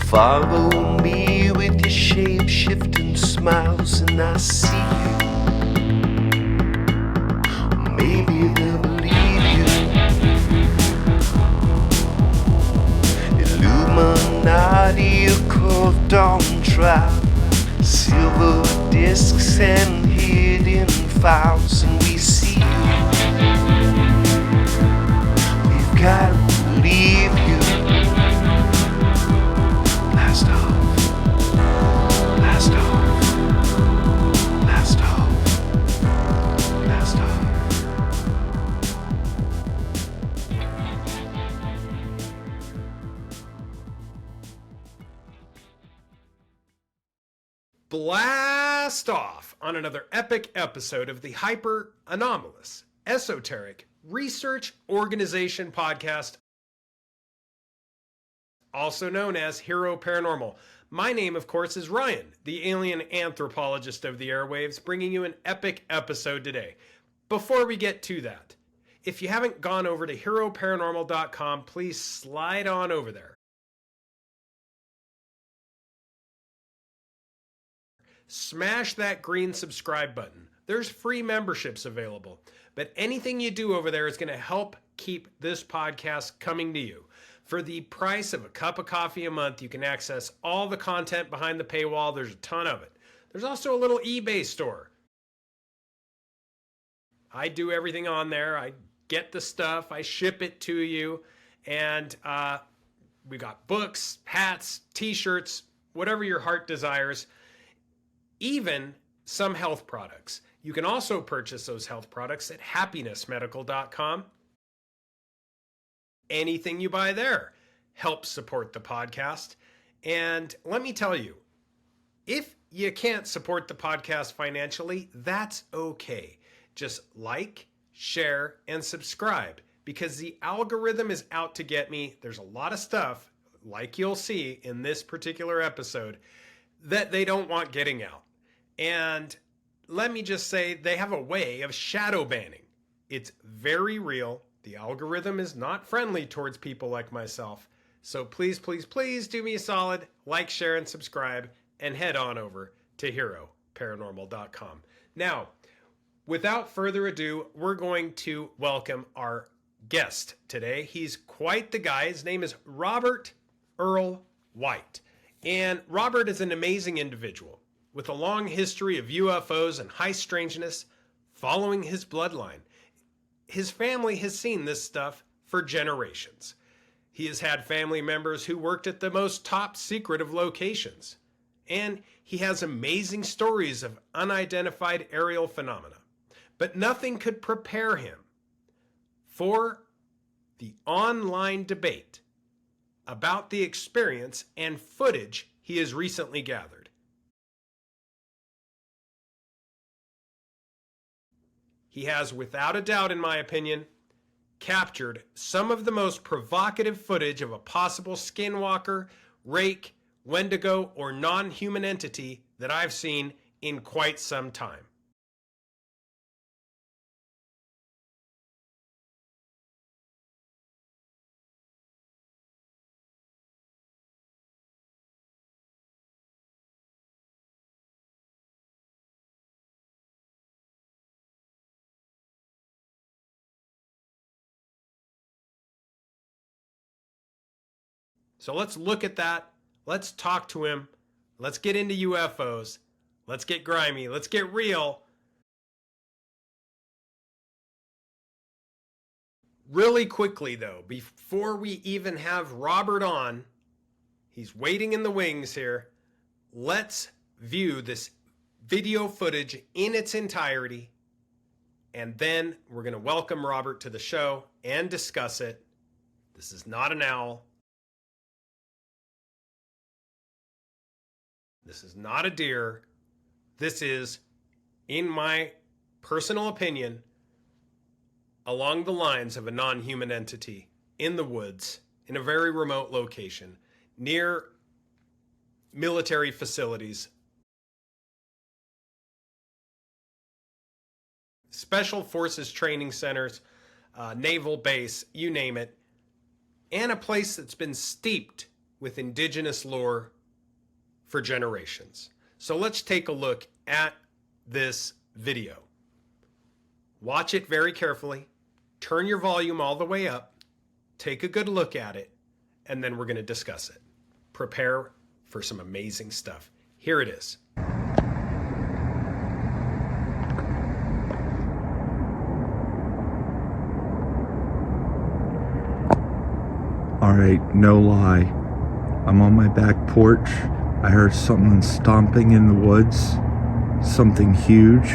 Follow me with your shape-shifting smiles and I see you. Maybe they'll believe you. Illuminati, occult dawn trial, silver discs and hidden files, and we see you. We've got to believe you. Blast off. Blast off. Blast off. Blast off. Blast off on another epic episode of the Hyper Anomalous Esoteric Research Organization podcast, also known as Hero Paranormal. My name, of course, is Ryan, the alien anthropologist of the airwaves, bringing you an epic episode today. Before we get to that, if you haven't gone over to heroparanormal.com, please slide on over there. Smash that green subscribe button. There's free memberships available, but anything you do over there is going to help keep this podcast coming to you. For the price of a cup of coffee a month, you can access all the content behind the paywall. There's a ton of it. There's also a little eBay store. I do everything on there. I get the stuff, I ship it to you, and we got books, hats, t-shirts, whatever your heart desires. Even some health products. You can also purchase those health products at happinessmedical.com. Anything you buy there helps support the podcast. And let me tell you, if you can't support the podcast financially, that's okay. Just like, share, and subscribe, because the algorithm is out to get me. There's a lot of stuff, like you'll see in this particular episode, that they don't want getting out. And let me just say, they have a way of shadow banning. It's very real. The algorithm is not friendly towards people like myself. So please, please, please do me a solid, like, share, and subscribe, and head on over to heroparanormal.com. Now, without further ado, we're going to welcome our guest today. He's quite the guy. His name is Robert Earl White. And Robert is an amazing individual with a long history of UFOs and high strangeness following his bloodline. His family has seen this stuff for generations. He has had family members who worked at the most top secret of locations. And he has amazing stories of unidentified aerial phenomena. But nothing could prepare him for the online debate about the experience and footage he has recently gathered. He has, without a doubt, in my opinion, captured some of the most provocative footage of a possible Skinwalker, Rake, Wendigo, or non-human entity that I've seen in quite some time. So let's look at that. Let's talk to him. Let's get into UFOs. Let's get grimy. Let's get real. Really quickly, though, before we even have Robert on, he's waiting in the wings here. Let's view this video footage in its entirety. And then we're going to welcome Robert to the show and discuss it. This is not an owl. This is not a deer. This is, in my personal opinion, along the lines of a non-human entity in the woods, in a very remote location, near military facilities, special forces training centers, naval base, you name it, and a place that's been steeped with indigenous lore for generations. So let's take a look at this video. Watch it very carefully, turn your volume all the way up, take a good look at it, and then we're going to discuss it. Prepare for some amazing stuff. Here it is. Alright, no lie. I'm on my back porch. I heard something stomping in the woods. Something huge.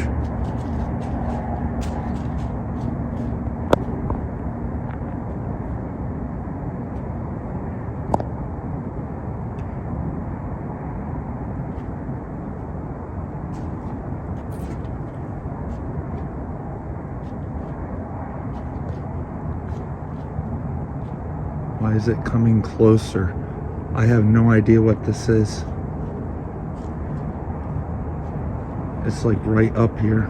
Why is it coming closer? I have no idea what this is. It's like right up here.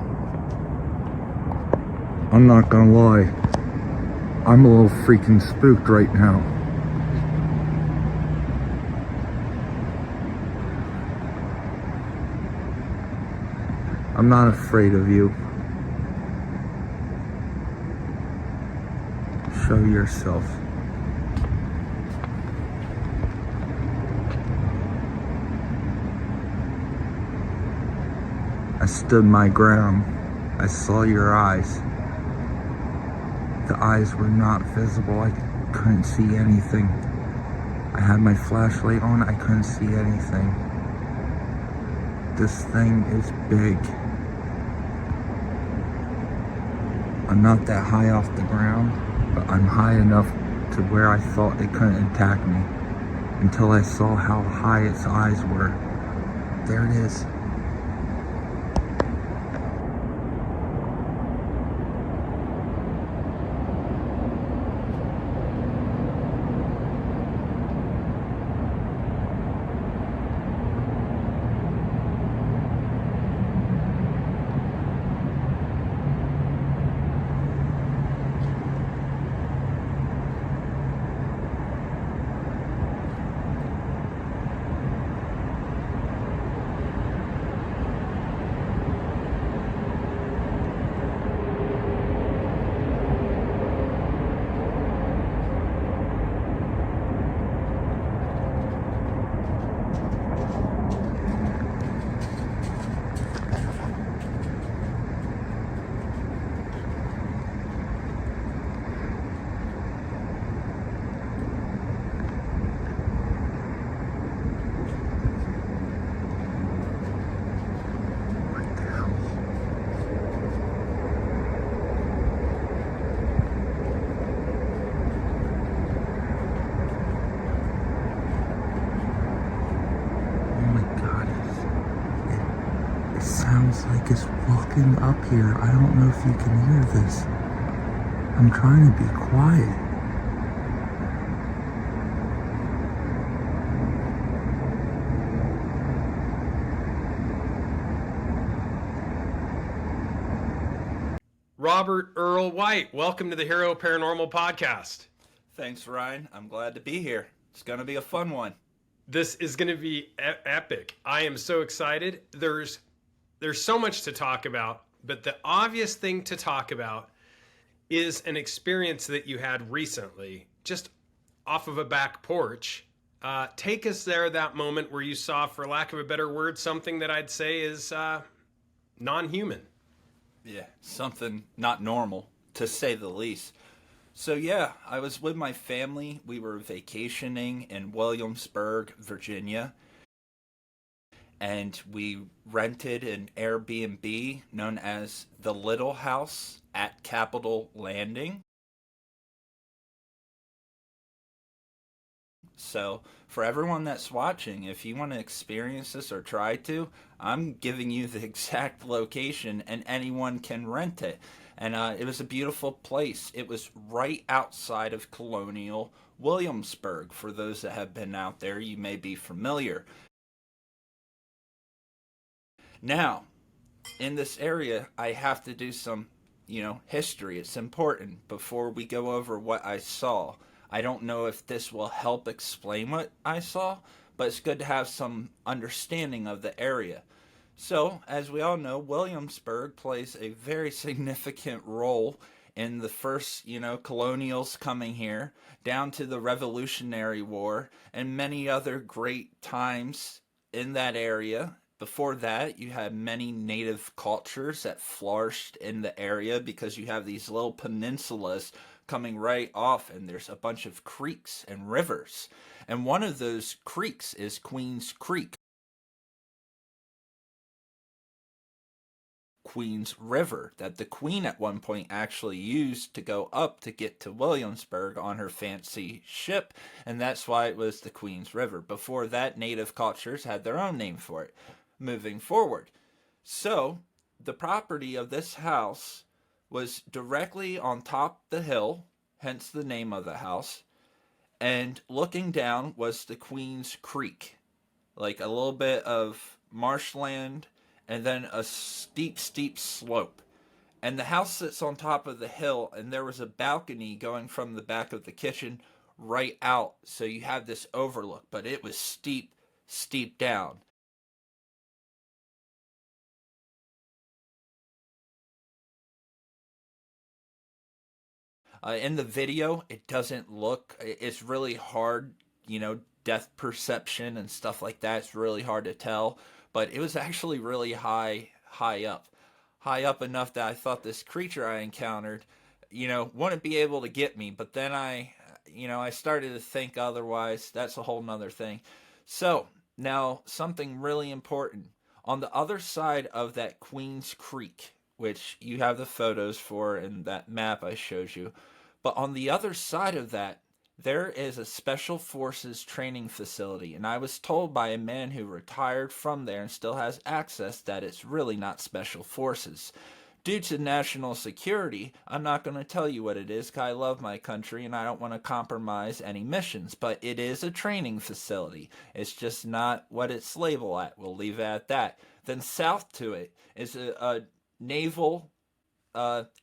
I'm not gonna lie. I'm a little freaking spooked right now. I'm not afraid of you. Show yourself. I stood my ground. I saw your eyes. The eyes were not visible. I couldn't see anything. I had my flashlight on. I couldn't see anything. This thing is big. I'm not that high off the ground, but I'm high enough to where I thought it couldn't attack me until I saw how high its eyes were. There it is. Sounds like it's walking up here. I don't know if you can hear this. I'm trying to be quiet. Robert Earl White, welcome to the Hero Paranormal Podcast. Thanks, Ryan. I'm glad to be here. It's going to be a fun one. This is going to be epic. I am so excited. There's so much to talk about, but the obvious thing to talk about is an experience that you had recently, just off of a back porch. Take us there, that moment where you saw, for lack of a better word, something that I'd say is non-human. Yeah, something not normal, to say the least. So yeah, I was with my family. We were vacationing in Williamsburg, Virginia. And we rented an Airbnb known as the Little House at Capitol Landing. So for everyone that's watching, if you want to experience this or try to, I'm giving you the exact location and anyone can rent it. And it was a beautiful place. It was right outside of Colonial Williamsburg. For those that have been out there, you may be familiar. Now, in this area, I have to do some, history. It's important. Before we go over what I saw, I don't know if this will help explain what I saw, but it's good to have some understanding of the area. So, as we all know, Williamsburg plays a very significant role in the first, colonials coming here, down to the Revolutionary War, and many other great times in that area. Before that, you had many native cultures that flourished in the area because you have these little peninsulas coming right off, and there's a bunch of creeks and rivers. And one of those creeks is Queen's Creek. Queen's River that the Queen at one point actually used to go up to get to Williamsburg on her fancy ship, and that's why it was the Queen's River. Before that, native cultures had their own name for it. Moving forward, so the property of this house was directly on top the hill, hence the name of the house, and looking down was the Queen's Creek, like a little bit of marshland and then a steep slope. And the house sits on top of the hill, and there was a balcony going from the back of the kitchen right out, so you have this overlook, but it was steep down. In the video, it doesn't look, it's really hard, depth perception and stuff like that. It's really hard to tell, but it was actually really high up. High up enough that I thought this creature I encountered, wouldn't be able to get me, but then I started to think otherwise. That's a whole nother thing. So, now, something really important. On the other side of that Queen's Creek, which you have the photos for in that map I showed you, but on the other side of that, there is a Special Forces training facility, and I was told by a man who retired from there and still has access that it's really not Special Forces. Due to national security, I'm not going to tell you what it is because I love my country and I don't want to compromise any missions, but it is a training facility. It's just not what it's labeled at. We'll leave it at that. Then south to it is a naval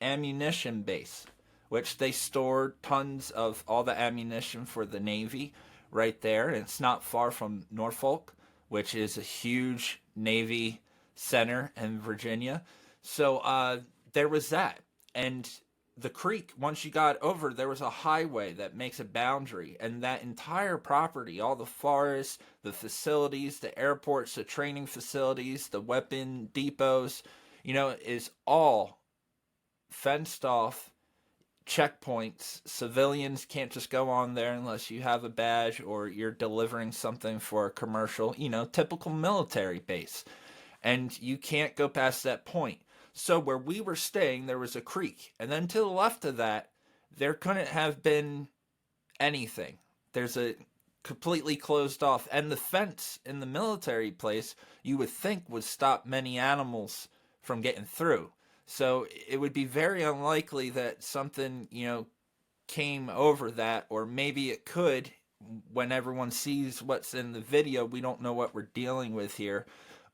ammunition base, which they store tons of all the ammunition for the Navy right there. And it's not far from Norfolk, which is a huge Navy center in Virginia. So there was that. And the creek, once you got over, there was a highway that makes a boundary. And that entire property, all the forests, the facilities, the airports, the training facilities, the weapon depots, is all fenced off checkpoints. Civilians can't just go on there unless you have a badge or you're delivering something for a commercial, typical military base. And you can't go past that point. So where we were staying, there was a creek. And then to the left of that, there couldn't have been anything. There's a completely closed off. And the fence in the military place, you would think would stop many animals from getting through. So it would be very unlikely that something, came over that, or maybe it could. When everyone sees what's in the video, we don't know what we're dealing with here.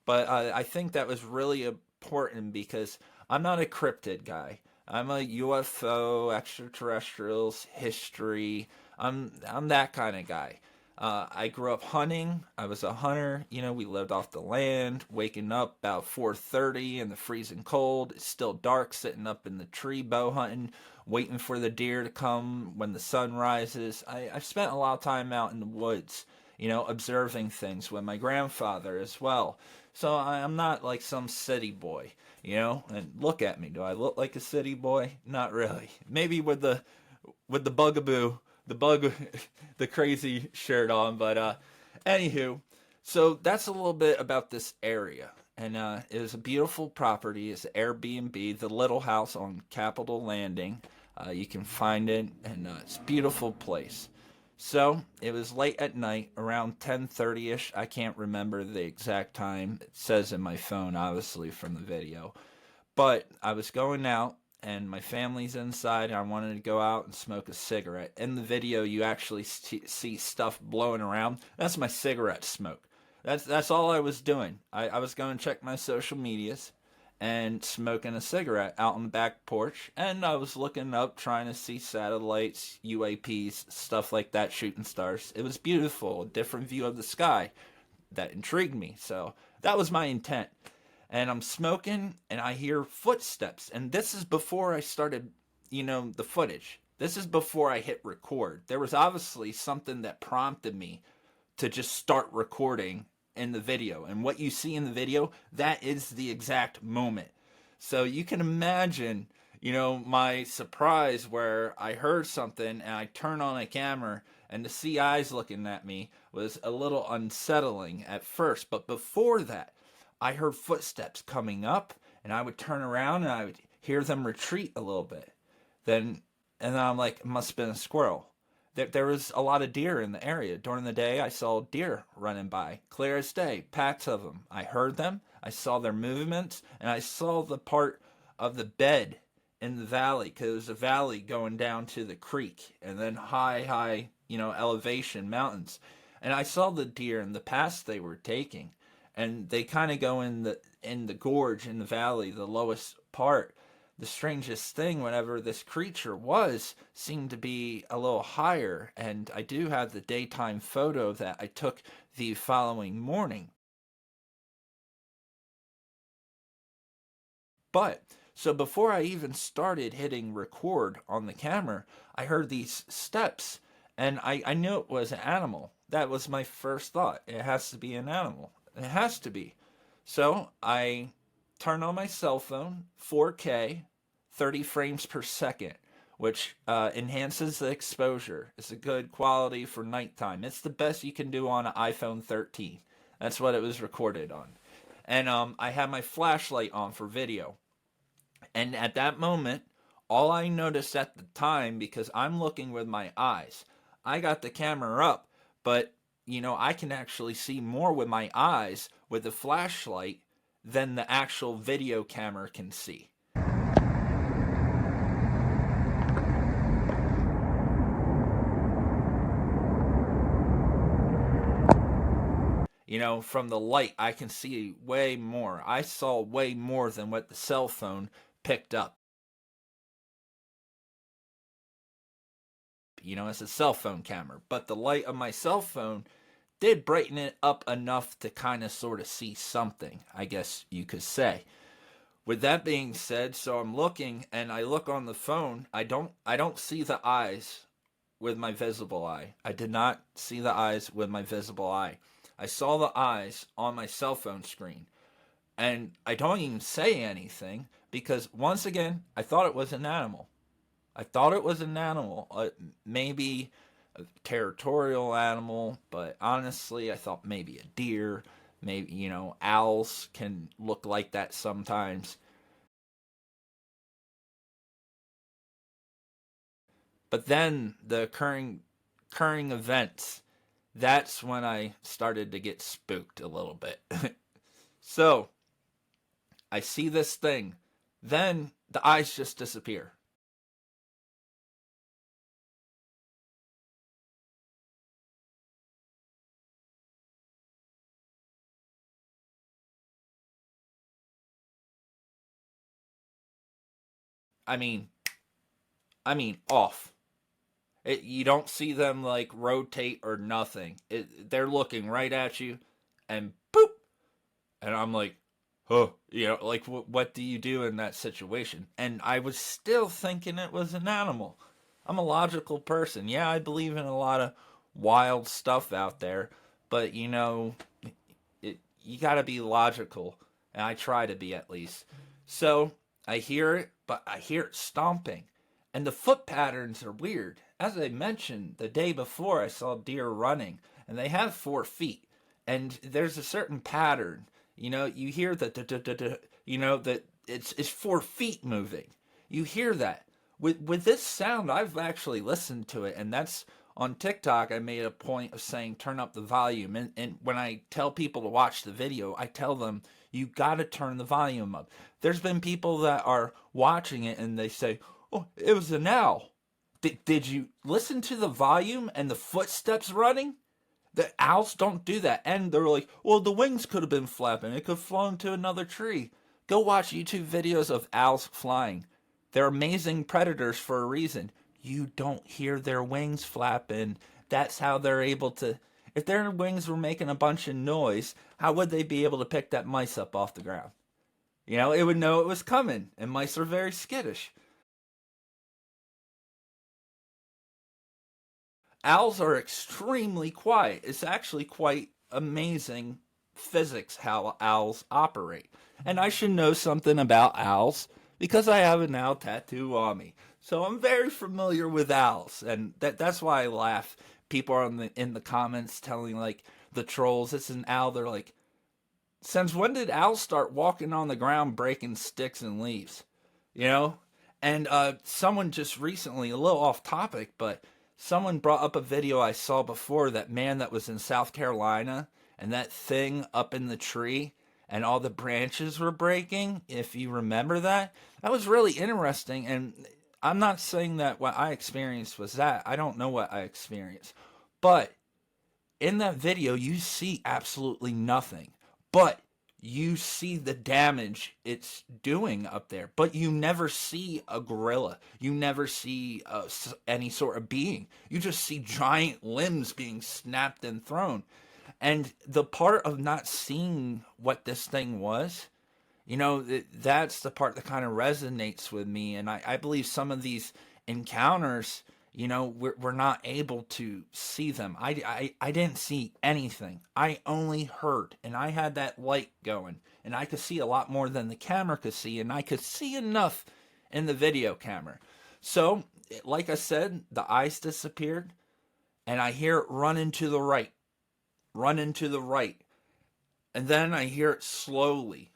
But I think that was really important because I'm not a cryptid guy. I'm a UFO, extraterrestrials, history. I'm that kind of guy. I grew up hunting. I was a hunter. We lived off the land, waking up about 4:30 in the freezing cold. It's still dark, sitting up in the tree bow hunting, waiting for the deer to come when the sun rises. I've spent a lot of time out in the woods, observing things with my grandfather as well. So I'm not like some city boy, and look at me. Do I look like a city boy? Not really. Maybe with the bugaboo, the crazy shirt on, but anywho, so that's a little bit about this area. And it is a beautiful property. It's Airbnb, the little house on Capitol Landing. You can find it, and it's a beautiful place. So it was late at night, around 10:30ish. I can't remember the exact time. It says in my phone, obviously, from the video. But I was going out, and my family's inside, and I wanted to go out and smoke a cigarette. In the video, you actually see stuff blowing around. That's my cigarette smoke. That's all I was doing. I was going to check my social medias, and smoking a cigarette out on the back porch. And I was looking up, trying to see satellites, UAPs, stuff like that, shooting stars. It was beautiful, a different view of the sky that intrigued me. So that was my intent. And I'm smoking and I hear footsteps. And this is before I started, the footage. This is before I hit record. There was obviously something that prompted me to just start recording in the video. And what you see in the video, that is the exact moment. So you can imagine, my surprise where I heard something and I turn on a camera and to see eyes looking at me was a little unsettling at first. But before that, I heard footsteps coming up and I would turn around and I would hear them retreat a little bit. And then I'm like, it must have been a squirrel. There was a lot of deer in the area. During the day, I saw deer running by, clear as day, packs of them. I heard them, I saw their movements, and I saw the part of the bed in the valley, because it was a valley going down to the creek, and then high, elevation mountains. And I saw the deer and the paths they were taking, and they kind of go in the gorge in the valley, the lowest part. The strangest thing, whenever this creature seemed to be a little higher, and I do have the daytime photo that I took the following morning. But, so before I even started hitting record on the camera, I heard these steps, and I knew it was an animal. That was my first thought. It has to be an animal. It has to be. So, I turned on my cell phone, 4K, 30 frames per second, which enhances the exposure. It's a good quality for nighttime. It's the best you can do on an iPhone 13. That's what it was recorded on. And I had my flashlight on for video. And at that moment, all I noticed at the time, because I'm looking with my eyes, I got the camera up, but, I can actually see more with my eyes with the flashlight than the actual video camera can see. From the light, I can see way more. I saw way more than what the cell phone picked up. It's a cell phone camera, but the light of my cell phone did brighten it up enough to kind of sort of see something, I guess you could say. With that being said, so I'm looking and I look on the phone. I don't see the eyes with my visible eye. I did not see the eyes with my visible eye. I saw the eyes on my cell phone screen. And I don't even say anything because, once again, I thought it was an animal. I thought it was an animal. Maybe a territorial animal, but honestly, I thought maybe a deer. Maybe, owls can look like that sometimes. But then the occurring events, that's when I started to get spooked a little bit. So, I see this thing. Then the eyes just disappear. I mean, off. You don't see them like rotate or nothing. They're looking right at you, and boop. And I'm like, huh, like what do you do in that situation? And I was still thinking it was an animal. I'm a logical person. Yeah, I believe in a lot of wild stuff out there, but you got to be logical, and I try to be at least. So I hear it, but I hear it stomping, and the foot patterns are weird. As I mentioned, the day before I saw deer running, and they have 4 feet, and there's a certain pattern. You hear that, that it's 4 feet moving. You hear that. With this sound, I've actually listened to it, and that's on TikTok. I made a point of saying turn up the volume, and when I tell people to watch the video, I tell them you got to turn the volume up. There's been people that are watching it and they say, "Oh, it was an owl." Did you listen to the volume and the footsteps running? The owls don't do that, and they're like, "Well, the wings could have been flapping. It could have flown to another tree." Go watch YouTube videos of owls flying. They're amazing predators for a reason. You don't hear their wings flapping. That's how they're able to. If their wings were making a bunch of noise, how would they be able to pick that mice up off the ground? You know, it would know it was coming, and mice are very skittish. Owls are extremely quiet. It's actually quite amazing physics how owls operate. And I should know something about owls because I have an owl tattoo on me. So I'm very familiar with owls, and that's why I laugh. People are in the comments telling like the trolls it's an owl. They're like, since when did owls start walking on the ground breaking sticks and leaves? You know? And someone just recently, a little off topic, but someone brought up a video I saw before, that man that was in South Carolina and that thing up in the tree and all the branches were breaking. If you remember that, that was really interesting. And I'm not saying that what I experienced was that. I don't know what I experienced. But in that video, you see absolutely nothing. But you see the damage it's doing up there. But you never see a gorilla. You never see any sort of being. You just see giant limbs being snapped and thrown. And the part of not seeing what this thing was, you know, that's the part that kind of resonates with me. And I believe some of these encounters, you know, we're not able to see them. I didn't see anything. I only heard, and I had that light going, and I could see a lot more than the camera could see, and I could see enough in the video camera. So, like I said, the eyes disappeared, and I hear it run into the right, run into the right. And then I hear it slowly,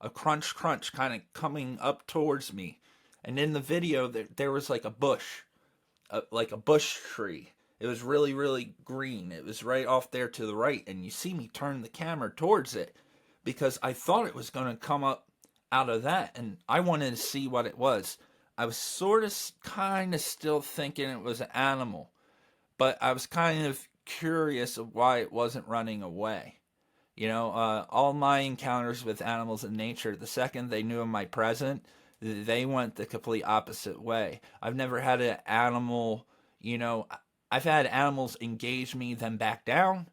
a crunch, kind of coming up towards me. And in the video, there was like a bush, like a bush tree. It was really, really green. It was right off there to the right. And you see me turn the camera towards it because I thought it was going to come up out of that. And I wanted to see what it was. I was sort of, kind of still thinking it was an animal. But I was kind of curious of why it wasn't running away. You know, all my encounters with animals in nature, the second they knew of my presence, they went the complete opposite way. I've never had an animal, you know, I've had animals engage me, then back down,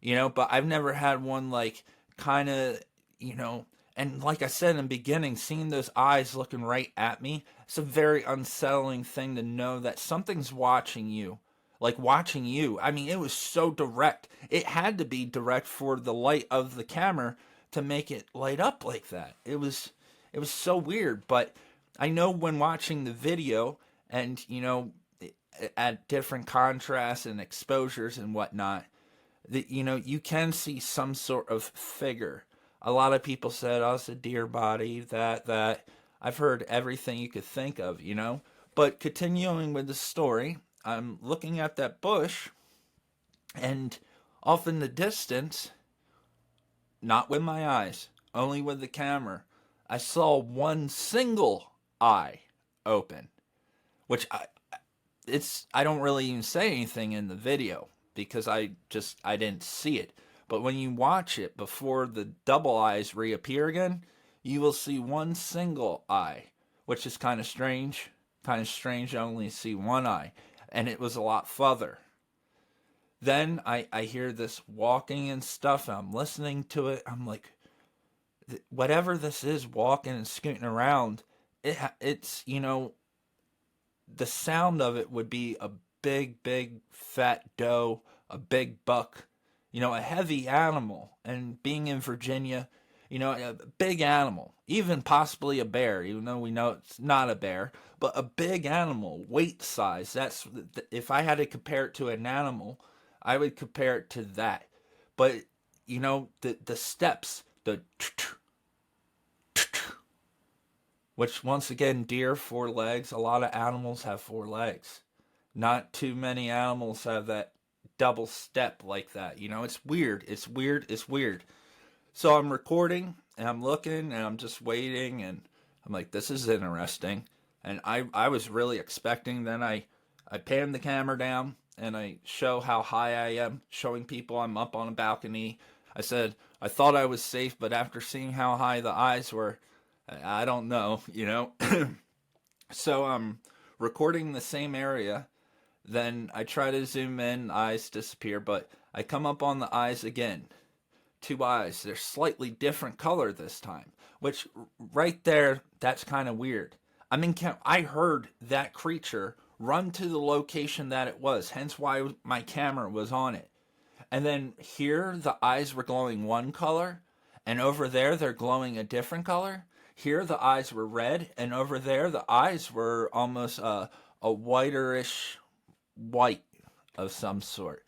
you know, but I've never had one like kind of, you know, and like I said in the beginning, seeing those eyes looking right at me, it's a very unsettling thing to know that something's watching you. Like watching you. I mean, it was so direct. It had to be direct for the light of the camera to make it light up like that. It was so weird. But I know when watching the video and, you know, at different contrasts and exposures and whatnot, that, you know, you can see some sort of figure. A lot of people said, oh, it's a deer body, that. I've heard everything you could think of, you know. But continuing with the story, I'm looking at that bush, and off in the distance, not with my eyes, only with the camera, I saw one single eye open, which I don't really even say anything in the video because I didn't see it. But when you watch it before the double eyes reappear again, you will see one single eye, which is kind of strange. Kind of strange, I only see one eye. And it was a lot further. Then I hear this walking and stuff, and I'm listening to it. I'm like, whatever this is walking and scooting around, it's, you know, the sound of it would be a big, fat doe, a big buck, you know, a heavy animal. And being in Virginia, you know, a big animal, even possibly a bear, even though we know it's not a bear, but a big animal, weight size. That's, if I had to compare it to an animal, I would compare it to that. But, you know, the steps, which once again, deer, 4 legs. A lot of animals have 4 legs. Not too many animals have that double step like that. You know, it's weird. It's weird. So I'm recording, and I'm looking, and I'm just waiting, and I'm like, this is interesting. And I was really expecting, then I pan the camera down, and I show how high I am, showing people I'm up on a balcony. I said, I thought I was safe, but after seeing how high the eyes were, I don't know, you know? So I'm recording the same area. Then I try to zoom in, eyes disappear, but I come up on the eyes again. Two eyes. They're slightly different color this time, which right there, that's kind of weird. I mean, I heard that creature run to the location that it was, hence why my camera was on it. And then here, the eyes were glowing one color, and over there, they're glowing a different color. Here, the eyes were red, and over there, the eyes were almost a whiterish white of some sort.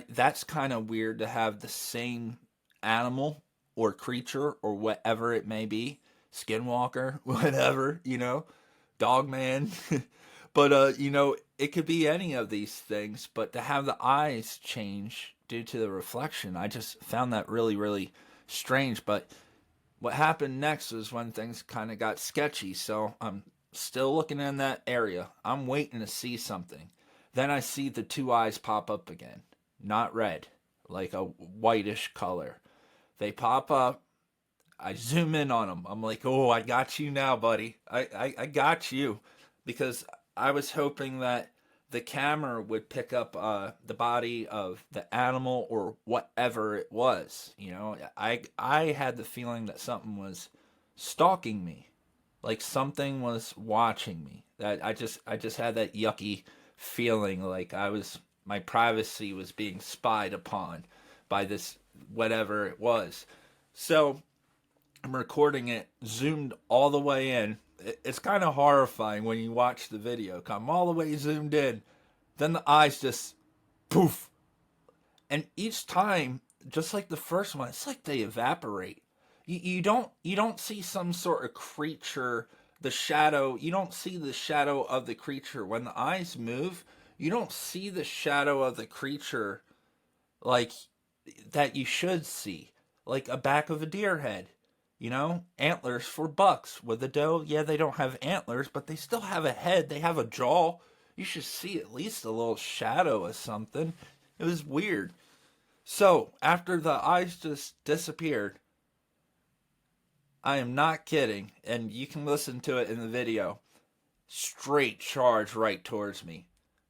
That's kind of weird to have the same animal or creature or whatever it may be, Skinwalker, whatever, you know, Dogman. But you know, it could be any of these things, but to have the eyes change due to the reflection, I just found that really, really strange. But what happened next was when things kind of got sketchy. So I'm still looking in that area. I'm waiting to see something. Then I see the two eyes pop up again. Not red, like a whitish color. They pop up. I zoom in on them. I'm like, oh, I got you now, buddy. I got you. Because I was hoping that the camera would pick up the body of the animal or whatever it was. You know, I had the feeling that something was stalking me, like something was watching me. That I just had that yucky feeling, like my privacy was being spied upon by this whatever it was. So I'm recording it, zoomed all the way in. It's kind of horrifying when you watch the video. Come all the way zoomed in. Then the eyes just poof. And each time, just like the first one, it's like they evaporate. You don't see some sort of creature, the shadow. You don't see the shadow of the creature. When the eyes move, you don't see the shadow of the creature like that you should see. Like a back of a deer head. You know, antlers for bucks. With the doe, yeah, they don't have antlers, but they still have a head. They have a jaw. You should see at least a little shadow of something. It was weird. So, after the eyes just disappeared, I am not kidding, and you can listen to it in the video. Straight charge right towards me.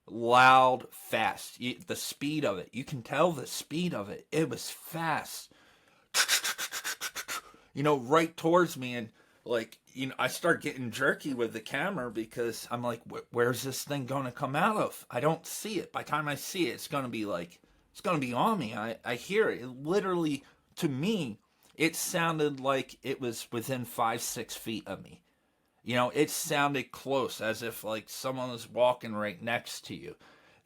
Loud, fast. The speed of it. You can tell the speed of it. It was fast. You know, right towards me, and like, you know, I start getting jerky with the camera because I'm like, where's this thing going to come out of? I don't see it. By the time I see it, it's going to be on me. I hear it. It literally, to me, it sounded like it was within 5-6 feet of me. You know, it sounded close, as if like someone was walking right next to you.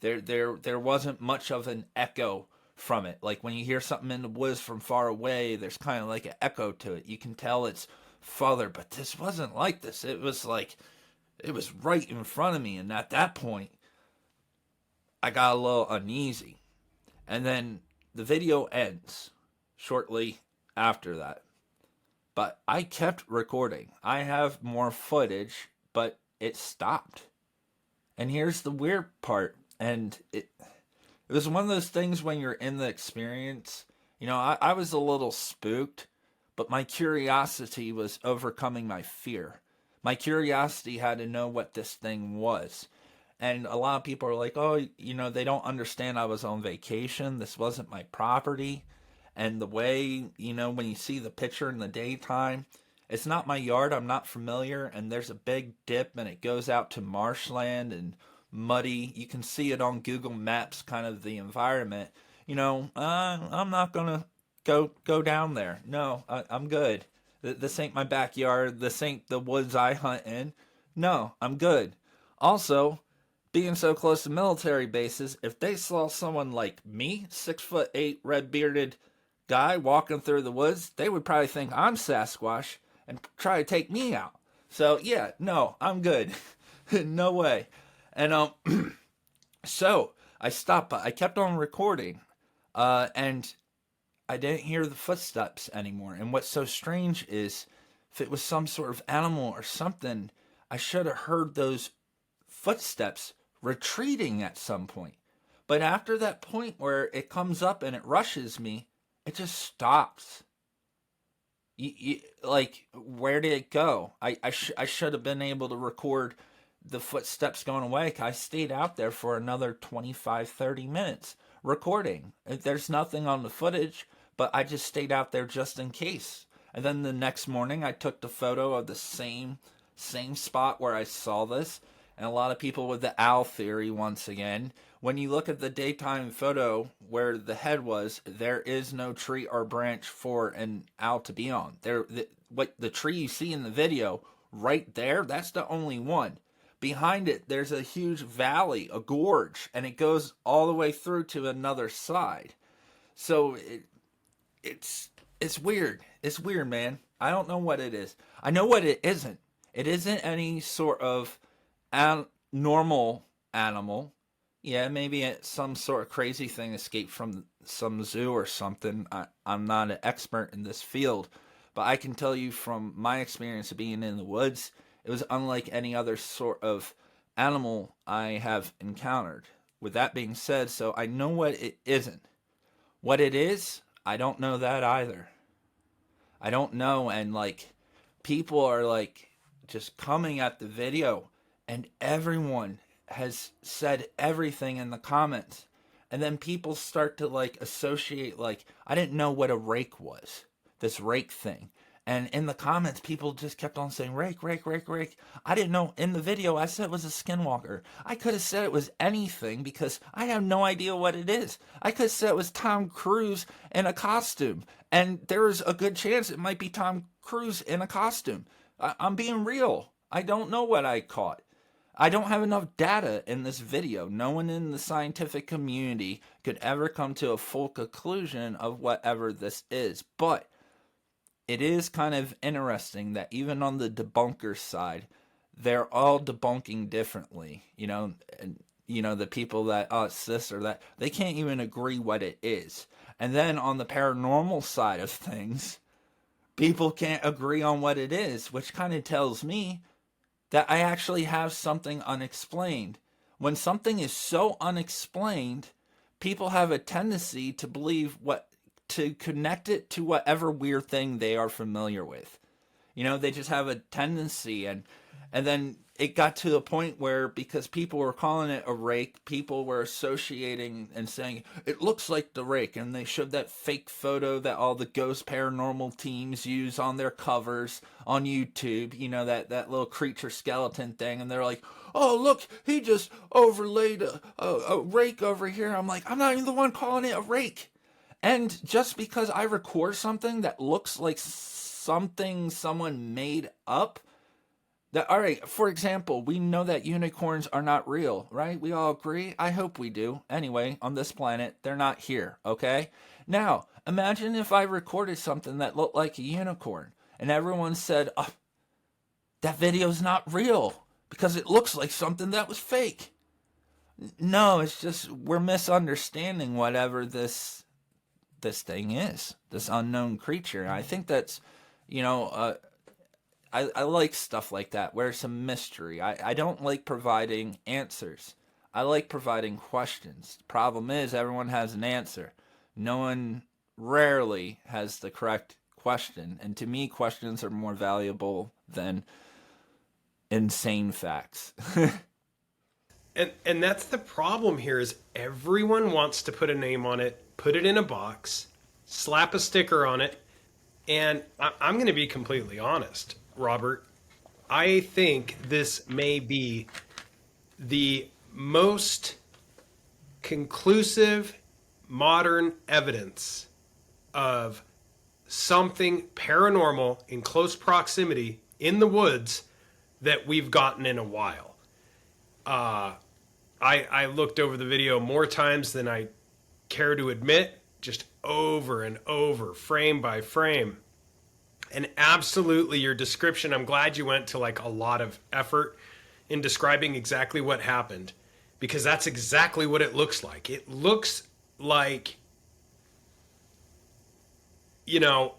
There wasn't much of an echo from it. Like when you hear something in the woods from far away, there's kind of like an echo to it. You can tell it's farther, but this wasn't like this. It was like, it was right in front of me. And at that point, I got a little uneasy. And then the video ends shortly after that. But I kept recording. I have more footage, but it stopped. And here's the weird part. And it was one of those things when you're in the experience. You know, I was a little spooked, but my curiosity was overcoming my fear. My curiosity had to know what this thing was. And a lot of people are like, oh, you know, they don't understand I was on vacation. This wasn't my property. And the way, you know, when you see the picture in the daytime, it's not my yard. I'm not familiar. And there's a big dip and it goes out to marshland and muddy. You can see it on Google Maps, kind of the environment. You know, I'm not going to go down there. No, I'm good. This ain't my backyard. This ain't the woods I hunt in. No, I'm good. Also, being so close to military bases, if they saw someone like me, 6'8", red-bearded guy walking through the woods, they would probably think I'm Sasquatch and try to take me out. So yeah, no, I'm good. No way. And so I stopped, but I kept on recording, and I didn't hear the footsteps anymore. And what's so strange is, if it was some sort of animal or something, I should have heard those footsteps retreating at some point. But after that point where it comes up and it rushes me, it just stops. Like, where did it go? I should have been able to record the footsteps going away. I stayed out there for another 25, 30 minutes recording. There's nothing on the footage, but I just stayed out there just in case. And then the next morning, I took the photo of the same spot where I saw this. And a lot of people with the owl theory, once again, when you look at the daytime photo where the head was, there is no tree or branch for an owl to be on. What the tree you see in the video right there, that's the only one. Behind it, there's a huge valley, a gorge, and it goes all the way through to another side. So it's weird. It's weird, man. I don't know what it is. I know what it isn't. It isn't any sort of normal animal. Yeah, maybe some sort of crazy thing escaped from some zoo or something. I'm not an expert in this field, but I can tell you from my experience of being in the woods, it was unlike any other sort of animal I have encountered. With that being said, so I know what it isn't. What it is, I don't know that either. I don't know, and like, people are like just coming at the video, and everyone has said everything in the comments. And then people start to like associate, like, I didn't know what a rake was, this rake thing. And in the comments, people just kept on saying, rake, rake, rake, rake. I didn't know. In the video, I said it was a skinwalker. I could have said it was anything because I have no idea what it is. I could have said it was Tom Cruise in a costume. And there's a good chance it might be Tom Cruise in a costume. I'm being real. I don't know what I caught. I don't have enough data in this video. No one in the scientific community could ever come to a full conclusion of whatever this is. But it is kind of interesting that even on the debunker side, they're all debunking differently. You know, and, you know, the people that, oh, it's this or that, they can't even agree what it is. And then on the paranormal side of things, people can't agree on what it is, which kind of tells me that I actually have something unexplained. When something is so unexplained, people have a tendency to believe to connect it to whatever weird thing they are familiar with. You know, they just have a tendency, and then it got to the point where, because people were calling it a rake, people were associating and saying, it looks like the rake, and they showed that fake photo that all the ghost paranormal teams use on their covers on YouTube, you know, that little creature skeleton thing, and they're like, oh, look, he just overlaid a rake over here. I'm like, I'm not even the one calling it a rake. And just because I record something that looks like something someone made up, that, all right, for example, we know that unicorns are not real, right? We all agree? I hope we do. Anyway, on this planet, they're not here, okay? Now, imagine if I recorded something that looked like a unicorn, and everyone said, oh, that video's not real, because it looks like something that was fake. No, it's just, we're misunderstanding whatever this thing is, this unknown creature. And I think that's, you know, I like stuff like that, where it's a mystery. I don't like providing answers. I like providing questions. The problem is, everyone has an answer. No one rarely has the correct question. And to me, questions are more valuable than insane facts. And that's the problem here, is everyone wants to put a name on it, put it in a box, slap a sticker on it. And I'm going to be completely honest, Robert. I think this may be the most conclusive modern evidence of something paranormal in close proximity in the woods that we've gotten in a while. I looked over the video more times than I care to admit, just over and over, frame by frame. And absolutely, your description, I'm glad you went to like a lot of effort in describing exactly what happened, because that's exactly what it looks like. It looks like, you know,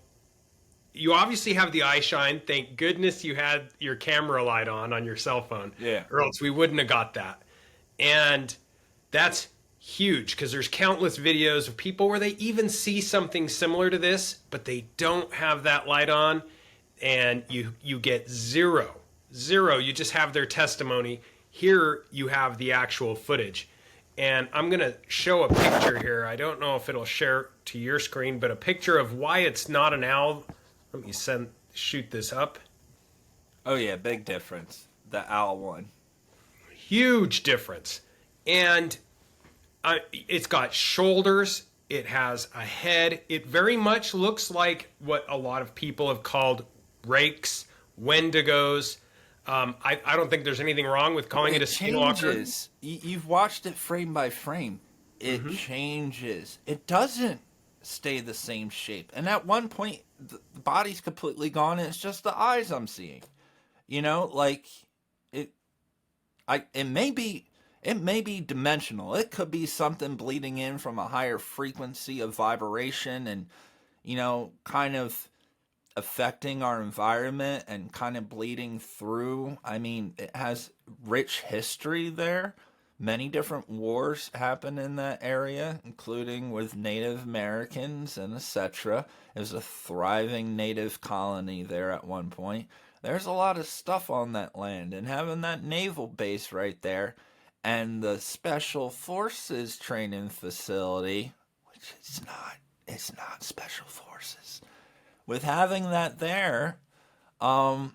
you obviously have the eye shine. Thank goodness you had your camera light on your cell phone. Yeah. Or else we wouldn't have got that. And that's huge, because there's countless videos of people where they even see something similar to this, but they don't have that light on, and you get zero. You just have their testimony. Here you have the actual footage. And I'm going to show a picture here. I don't know if it'll share to your screen, but a picture of why it's not an owl. Let me shoot this up. Oh yeah, big difference. The owl one. Huge difference. And it's got shoulders. It has a head. It very much looks like what a lot of people have called rakes, wendigos. I don't think there's anything wrong with calling it a skinwalker. Changes. You've watched it frame by frame. It changes. It doesn't stay the same shape. And at one point, the body's completely gone, and it's just the eyes I'm seeing. You know, like it. It may be dimensional. It could be something bleeding in from a higher frequency of vibration, and kind of affecting our environment and kind of bleeding through. I mean, it has rich history there. Many different wars happen in that area, including with Native Americans and etc. It was a thriving native colony there at one point. There's a lot of stuff on that land, and having that naval base right there and the special forces training facility, which it's not special forces. With having that there, I've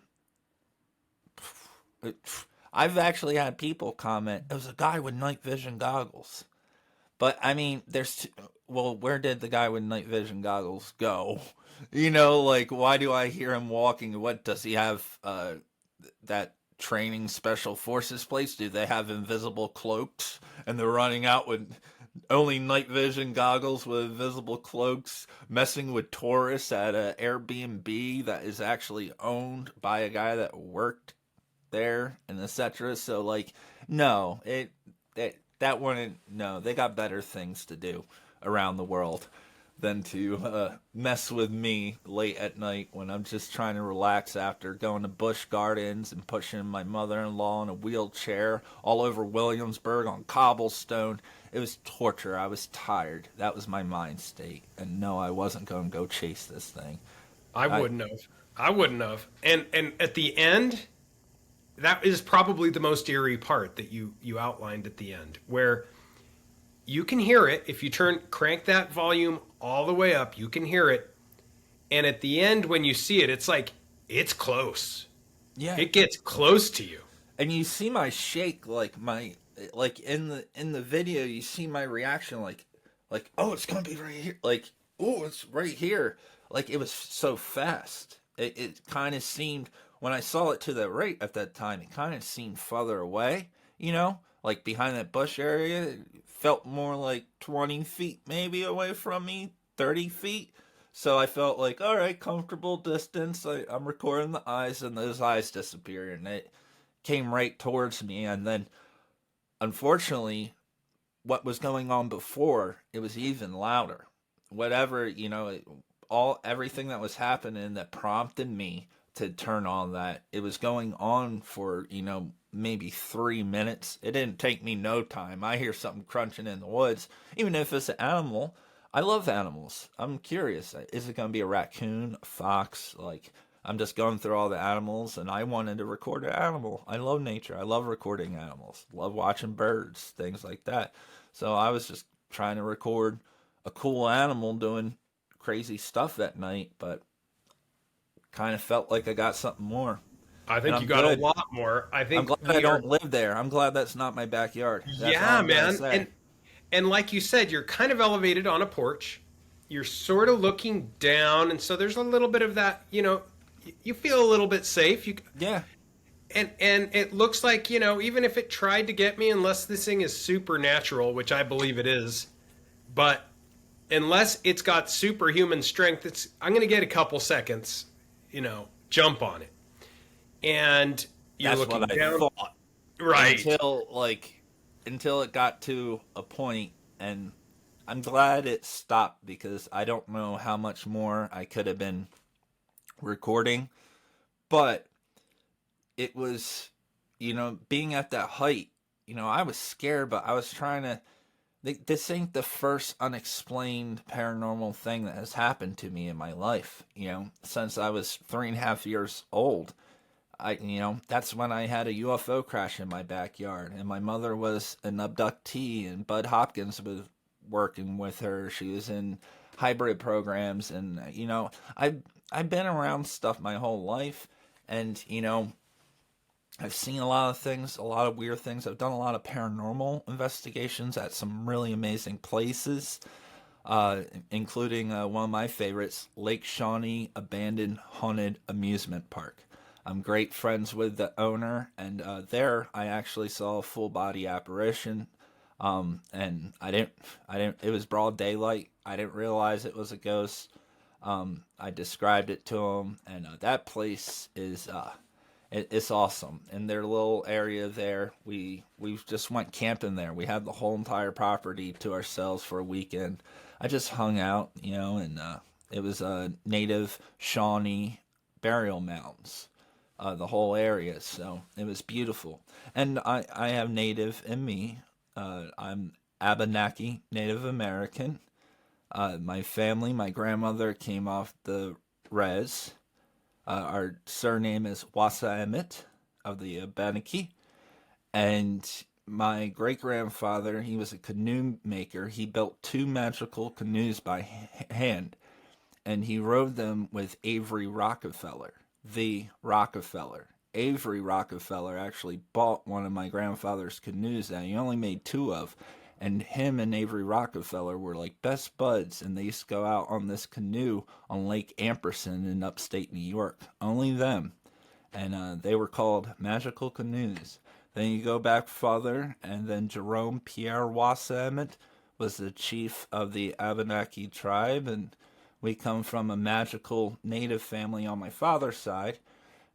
actually had people comment, it was a guy with night vision goggles. But, I mean, where did the guy with night vision goggles go? Why do I hear him walking? What, does he have that training special forces place? Do they have invisible cloaks? And they're running out with only night vision goggles with invisible cloaks, messing with tourists at an Airbnb that is actually owned by a guy that worked there, and etc. So, no, that wouldn't. No, they got better things to do around the world than to mess with me late at night when I'm just trying to relax after going to Busch Gardens and pushing my mother-in-law in a wheelchair all over Williamsburg on cobblestone. It was torture. I was tired. That was my mind state. And no, I wasn't going to go chase this thing. I wouldn't have. And at the end, that is probably the most eerie part that you outlined at the end, where you can hear it. If you crank that volume all the way up, you can hear it. And at the end, when you see it, it's like, it's close. Yeah. It gets close to you. And you see my shake, in the video, you see my reaction, oh, it's gonna be right here, oh, it's right here. It was so fast. It kind of seemed, when I saw it to the right at that time, it kind of seemed farther away, behind that bush area. It felt more like 20 feet maybe away from me, 30 feet. So I felt like, all right, comfortable distance. I'm recording the eyes, and those eyes disappeared, and it came right towards me. And then, unfortunately, what was going on before, it was even louder. Whatever, everything that was happening that prompted me to turn on that, it was going on for, maybe 3 minutes. It didn't take me no time. I hear something crunching in the woods, even if it's an animal. I love animals. I'm curious. Is it going to be a raccoon, a fox? I'm just going through all the animals, and I wanted to record an animal. I love nature. I love recording animals. Love watching birds, things like that. So I was just trying to record a cool animal doing crazy stuff that night, but kind of felt like I got something more. I think you got a lot more. I'm glad I don't live there. I'm glad that's not my backyard. Yeah, man. And like you said, you're kind of elevated on a porch. You're sort of looking down, and so there's a little bit of that, you feel a little bit safe. Yeah. And it looks like, even if it tried to get me, unless this thing is supernatural, which I believe it is, but unless it's got superhuman strength, I'm going to get a couple seconds, jump on it. And you're That's looking what I down. thought. Right. Until it got to a point, and I'm glad it stopped, because I don't know how much more I could have been recording. But it was, being at that height, I was scared, but I was trying to This ain't the first unexplained paranormal thing that has happened to me in my life. Since I was 3.5 years old, that's when I had a UFO crash in my backyard, and my mother was an abductee, and Bud Hopkins was working with her. She was in hybrid programs, and I've been around stuff my whole life, and I've seen a lot of things, a lot of weird things. I've done a lot of paranormal investigations at some really amazing places, including one of my favorites, Lake Shawnee Abandoned Haunted Amusement Park. I'm great friends with the owner, and there I actually saw a full body apparition. And it was broad daylight. I didn't realize it was a ghost. I described it to him, and that place is it's awesome. In their little area there, we just went camping there. We had the whole entire property to ourselves for a weekend. I just hung out, and it was a native Shawnee burial mounds, the whole area. So it was beautiful. And I have native in me. I'm Abenaki Native American. My family, my grandmother came off the res. Our surname is Wasaemit of the Abenaki. And my great grandfather, he was a canoe maker. He built 2 magical canoes by hand, and he rowed them with Avery Rockefeller, the Rockefeller. Avery Rockefeller actually bought one of my grandfather's canoes that he only made 2 of, and him and Avery Rockefeller were like best buds, and they used to go out on this canoe on Lake Amperson in upstate New York. Only them. And they were called magical canoes. Then you go back farther, and then Jerome Pierre Wassamet was the chief of the Abenaki tribe, and we come from a magical native family on my father's side.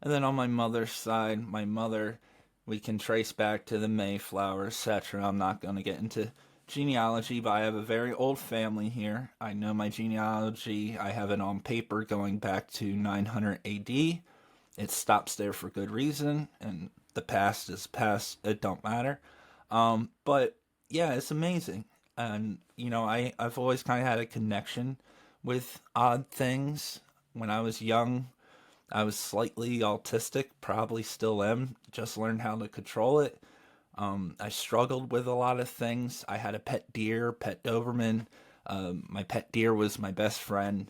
And then on my mother's side, my mother, we can trace back to the Mayflower, etc. I'm not going to get into genealogy, but I have a very old family here. I know my genealogy. I have it on paper going back to 900 AD. It stops there for good reason, and the past is past. It don't matter. But yeah, it's amazing. And, I've always kind of had a connection with odd things. When I was young, I was slightly autistic, probably still am, just learned how to control it. I struggled with a lot of things. I had a pet deer, pet Doberman. My pet deer was my best friend.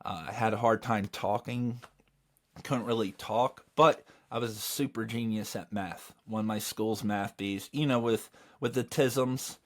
I had a hard time talking, couldn't really talk, but I was a super genius at math. One of my school's math bees, with the tisms,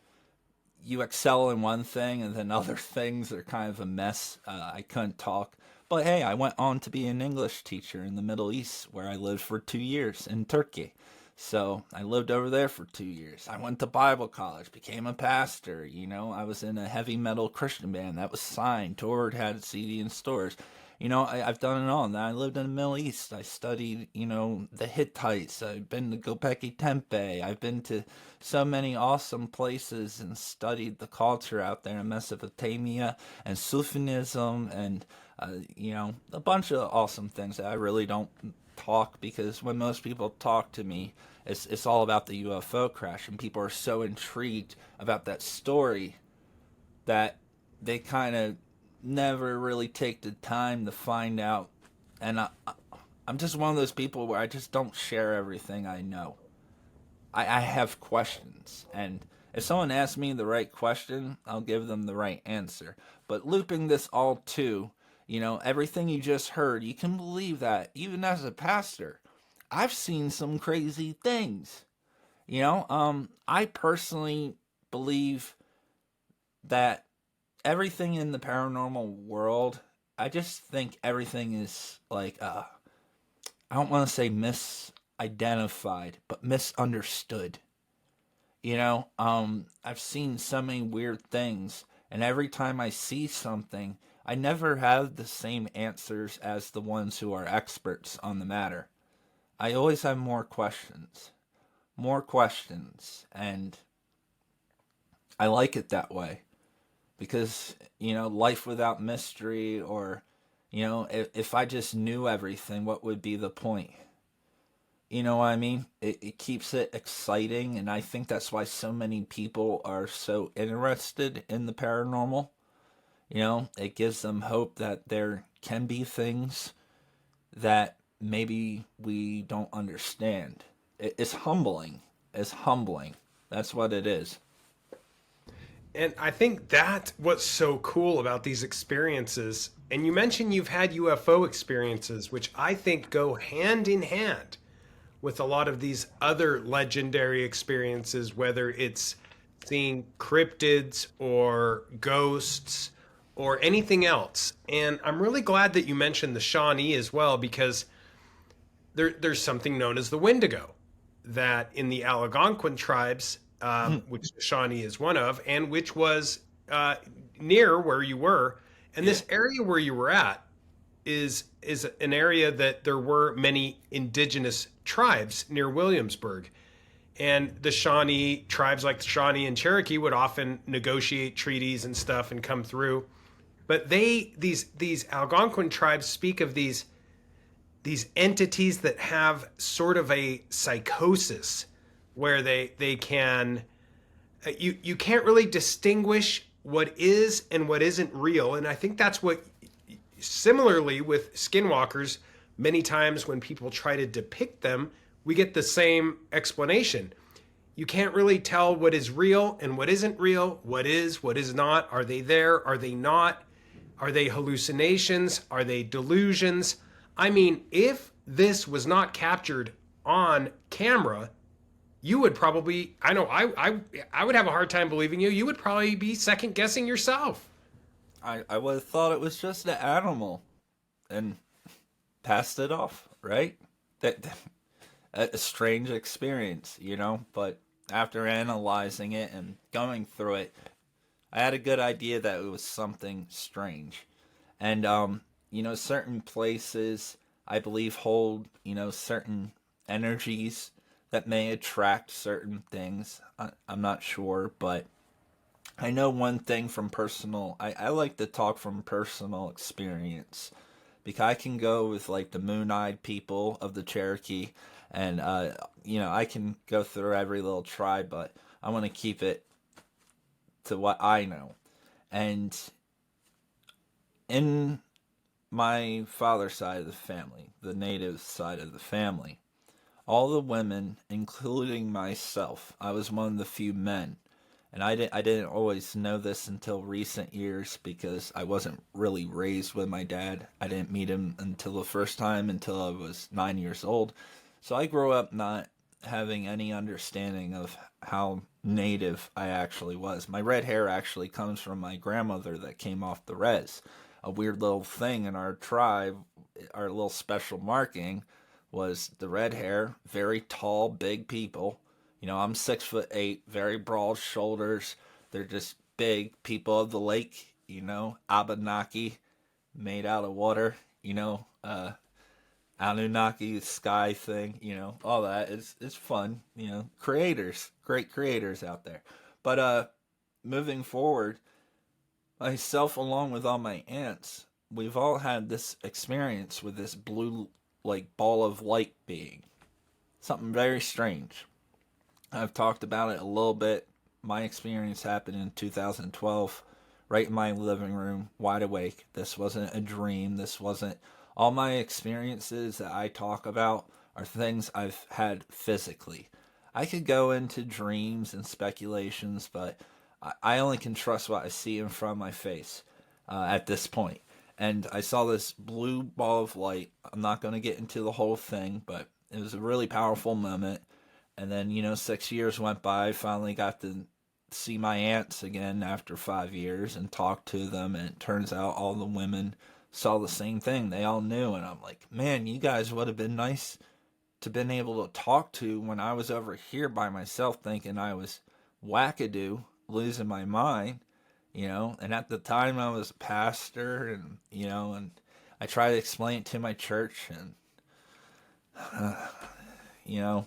you excel in one thing and then other things are kind of a mess. I couldn't talk. But hey, I went on to be an English teacher in the Middle East, where I lived for 2 years in Turkey. So I lived over there for 2 years. I went to Bible college, became a pastor. I was in a heavy metal Christian band that was signed, toured, had CD in stores. I've done it all. And I lived in the Middle East. I studied, the Hittites. I've been to Göbekli Tepe. I've been to so many awesome places and studied the culture out there in Mesopotamia and Sufism and, a bunch of awesome things that I really don't talk, because when most people talk to me, it's all about the UFO crash, and people are so intrigued about that story that they kind of never really take the time to find out. And I'm just one of those people where I just don't share everything I know. I have questions, and if someone asks me the right question, I'll give them the right answer. But looping this all to, everything you just heard, you can believe that even as a pastor, I've seen some crazy things. I personally believe that everything in the paranormal world, I just think everything is like, I don't want to say misidentified, but misunderstood. I've seen so many weird things, and every time I see something, I never have the same answers as the ones who are experts on the matter. I always have more questions, and I like it that way. Because, life without mystery, or, if I just knew everything, what would be the point? You know what I mean? It keeps it exciting, and I think that's why so many people are so interested in the paranormal. You know, it gives them hope that there can be things that maybe we don't understand. It's humbling. It's humbling. That's what it is. And I think that's what's so cool about these experiences. And you mentioned you've had UFO experiences, which I think go hand in hand with a lot of these other legendary experiences, whether it's seeing cryptids or ghosts or anything else. And I'm really glad that you mentioned the Shawnee as well, because there's something known as the Wendigo that in the Algonquin tribes, which the Shawnee is one of, and which was near where you were. And this area where you were at is an area that there were many indigenous tribes near Williamsburg. And the Shawnee tribes, like the Shawnee and Cherokee, would often negotiate treaties and stuff and come through. But these Algonquin tribes speak of these entities that have sort of a psychosis where they can you can't really distinguish what is and what isn't real. And I think that's what, similarly with skinwalkers, many times when people try to depict them, we get the same explanation. You can't really tell what is real and what isn't real, what is not. Are they there? Are they not? Are they hallucinations? Are they delusions? I mean, if this was not captured on camera, you would probably, I know, I would have a hard time believing you. You would probably be second guessing yourself. I would have thought it was just an animal and passed it off, right? That a strange experience, you know, but after analyzing it and going through it, I had a good idea that it was something strange. And you know, certain places I believe hold, you know, certain energies that may attract certain things. I'm not sure, but I know one thing from personal, I like to talk from personal experience, because I can go with like the moon-eyed people of the Cherokee, and you know, I can go through every little tribe, but I want to keep it to what I know. And in my father's side of the family, the native side of the family, all the women, including myself, I was one of the few men. And I didn't always know this until recent years, because I wasn't really raised with my dad. I didn't meet him until the first time until I was 9 years old. So I grew up not having any understanding of how native I actually was. My red hair actually comes from my grandmother that came off the res. A weird little thing in our tribe, our little special marking, was the red hair, very tall, big people. You know, I'm 6'8", very broad shoulders. They're just big people of the lake, you know, Abenaki, made out of water, you know, Anunnaki sky thing, you know, all that. It's fun, you know, creators, great creators out there. But moving forward, myself along with all my aunts, we've all had this experience with this blue like ball of light being. Something very strange. I've talked about it a little bit. My experience happened in 2012, right in my living room, wide awake. This wasn't a dream. This wasn't. All my experiences that I talk about are things I've had physically. I could go into dreams and speculations, but I only can trust what I see in front of my face at this point. And I saw this blue ball of light. I'm not going to get into the whole thing, but it was a really powerful moment. And then, you know, 6 years went by. I finally got to see my aunts again after 5 years and talk to them. And it turns out all the women saw the same thing. They all knew. And I'm like, man, you guys would have been nice to been able to talk to when I was over here by myself thinking I was wackadoo, losing my mind, you know. And at the time I was a pastor, and, you know, and I tried to explain it to my church, and, you know,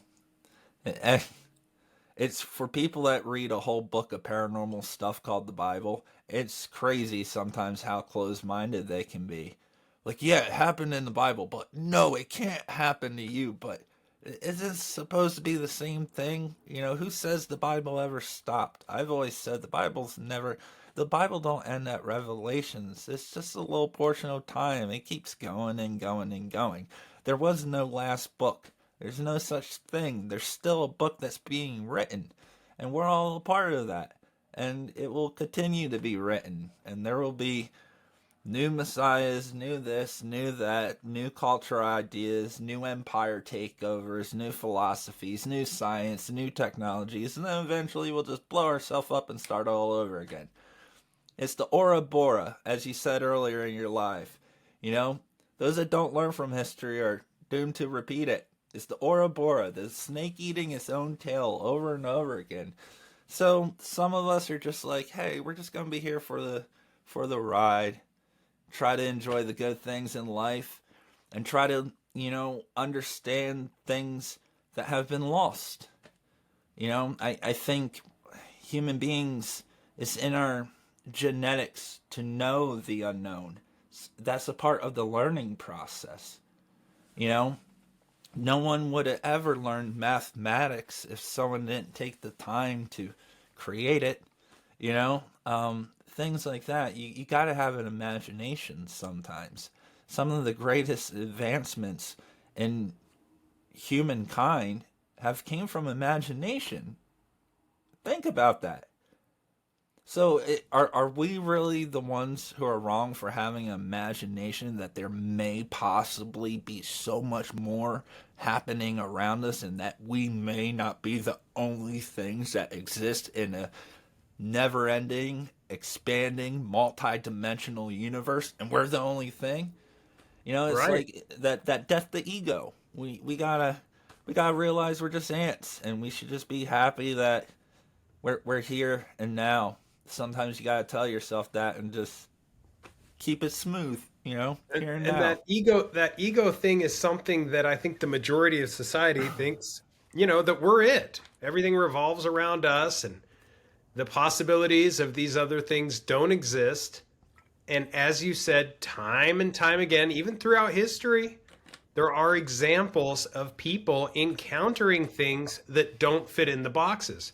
it's for people that read a whole book of paranormal stuff called the Bible. It's crazy sometimes how closed-minded they can be. Like, yeah, it happened in the Bible, but no, it can't happen to you. But Is this supposed to be the same thing? Who says the Bible ever stopped? I've always said the Bible don't end at Revelations. It's just a little portion of time. It keeps going and going and going. There was no last book. There's no such thing. There's still a book that's being written, and we're all a part of that. And it will continue to be written, and there will be new messiahs, new this, new that, new culture ideas, new empire takeovers, new philosophies, new science, new technologies, and then eventually we'll just blow ourselves up and start all over again. It's the Ora Bora, as you said earlier in your live. Those that don't learn from history are doomed to repeat it. It's the Ora Bora, the snake eating its own tail over and over again. So some of us are just like, hey, we're just gonna be here for the ride. Try to enjoy the good things in life and try to, understand things that have been lost. I think human beings, it's in our genetics to know the unknown. That's a part of the learning process. No one would have ever learned mathematics if someone didn't take the time to create it. Things like that. You got to have an imagination sometimes. Some of the greatest advancements in humankind have came from imagination. Think about that. So are we really the ones who are wrong for having an imagination that there may possibly be so much more happening around us and that we may not be the only things that exist in a never-ending, expanding, multi-dimensional universe, and we're the only thing? It's Right. like that death to ego. We gotta realize we're just ants, and we should just be happy that we're here and now. Sometimes you gotta tell yourself that and just keep it smooth, And, here and and now. that ego thing is something that I think the majority of society thinks, that we're it. Everything revolves around us, and the possibilities of these other things don't exist. And as you said, time and time again, even throughout history, there are examples of people encountering things that don't fit in the boxes.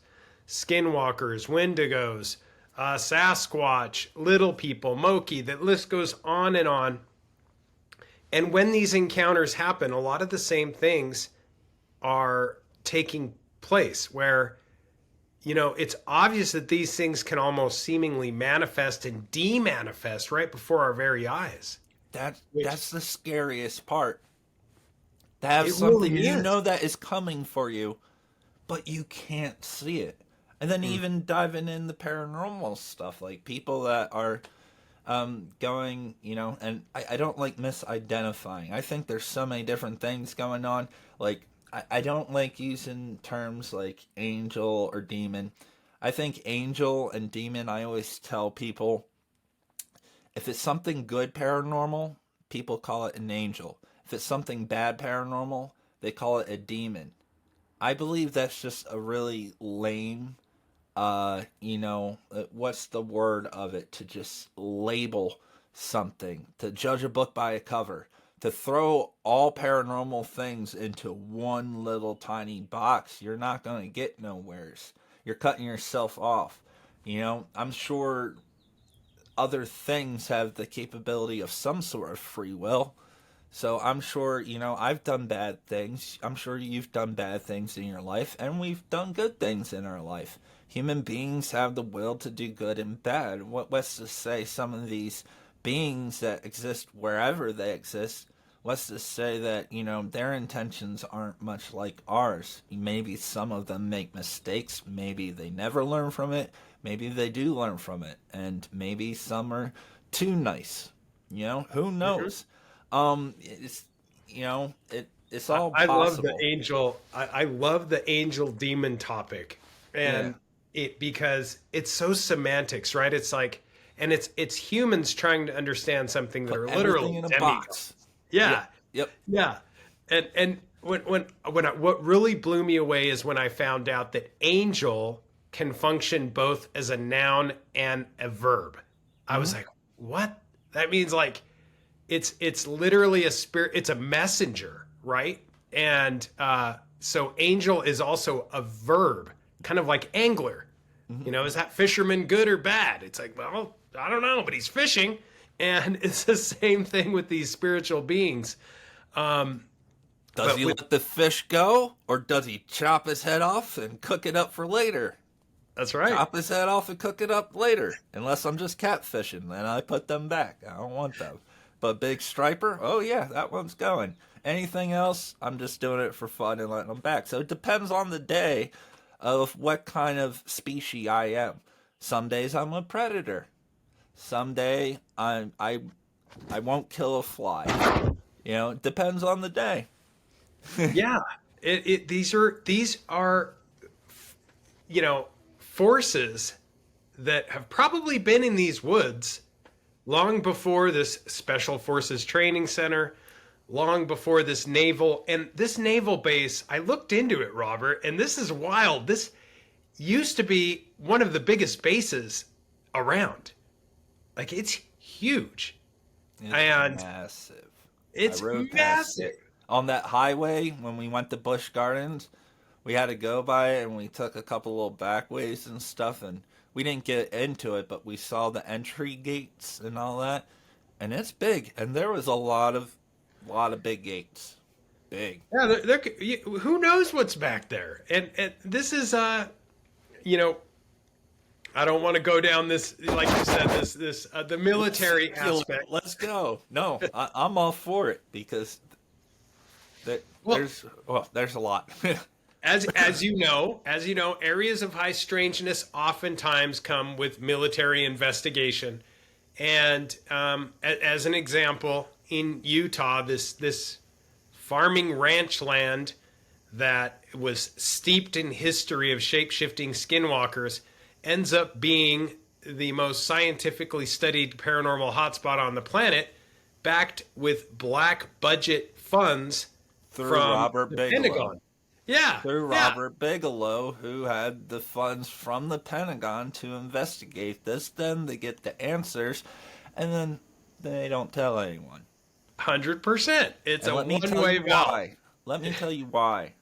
Skinwalkers, Wendigos, Sasquatch, little people, Moki, the list goes on and on. And when these encounters happen, a lot of the same things are taking place where, it's obvious that these things can almost seemingly manifest and demanifest right before our very eyes, which That's the scariest part. To have it really something is. that is coming for you, but you can't see it. And then Mm. even diving in the paranormal stuff, like people that are going, and I don't like misidentifying. I think there's so many different things going on. Like, I don't like using terms like angel or demon. I think angel and demon, I always tell people, if it's something good paranormal, people call it an angel. If it's something bad paranormal, they call it a demon. I believe that's just a really lame, what's the word of it? To just label something, to judge a book by a cover, to throw all paranormal things into one little tiny box. You're not going to get nowheres. You're cutting yourself off. I'm sure other things have the capability of some sort of free will. So I'm sure, I've done bad things. I'm sure you've done bad things in your life, and we've done good things in our life. Human beings have the will to do good and bad. Let's just say some of these beings that exist wherever they exist, let's just say that, their intentions aren't much like ours. Maybe some of them make mistakes. Maybe they never learn from it. Maybe they do learn from it. And maybe some are too nice. Who Mhm. knows? It's it's I, all I love the possible. angel. I love the angel demon topic, Yeah. and it because it's so semantics, right? It's like, and it's humans trying to understand something that Put are everything literally in a box. demigods. Yep. Yeah, Yep. yeah, and what really blew me away is when I found out that angel can function both as a noun and a verb. I was Hmm. like, what? That means like it's literally a spirit. It's a messenger, right? And so angel is also a verb, kind of like angler. You know, is that fisherman good or bad? It's like, well, I don't know, but he's fishing. And it's the same thing with these spiritual beings. Does But he with, let the fish go, or does he chop his head off and cook it up for later? that's right. Chop his head off and cook it up later. Unless I'm just catfishing, then I put them back. I don't want them. But big striper, oh yeah, that one's going. Anything else, I'm just doing it for fun and letting them back. So it depends on the day of what kind of species I am. Some days I'm a predator. Someday I won't kill a fly. You know, it depends on the day. Yeah. These are, you know, forces that have probably been in these woods long before this Special Forces Training Center, long before this naval base. I looked into it, Robert, and this is wild. This used to be one of the biggest bases around. Like, it's huge. It's And massive. it's I rode past massive. it on that highway when we went to Busch Gardens. We had to go by it, and we took a couple little backways and stuff, and we didn't get into it, but we saw the entry gates and all that, and it's big. And there was a lot of big gates, big. Yeah, who knows what's back there? And this is, you know, I don't want to go down this, like you said, this the military aspect. Let's go. No, I'm all for it because Well, there's a lot. as you know, areas of high strangeness oftentimes come with military investigation. And as an example, in Utah, this farming ranch land that was steeped in history of shape-shifting skinwalkers ends up being the most scientifically studied paranormal hotspot on the planet, backed with black budget funds Through from Robert the Bigelow. Pentagon. Yeah. Through yeah. Robert Bigelow, who had the funds from the Pentagon to investigate this. Then they get the answers, and then they don't tell anyone. 100%. It's And a let me tell one-way you valve. why. Let me tell you why.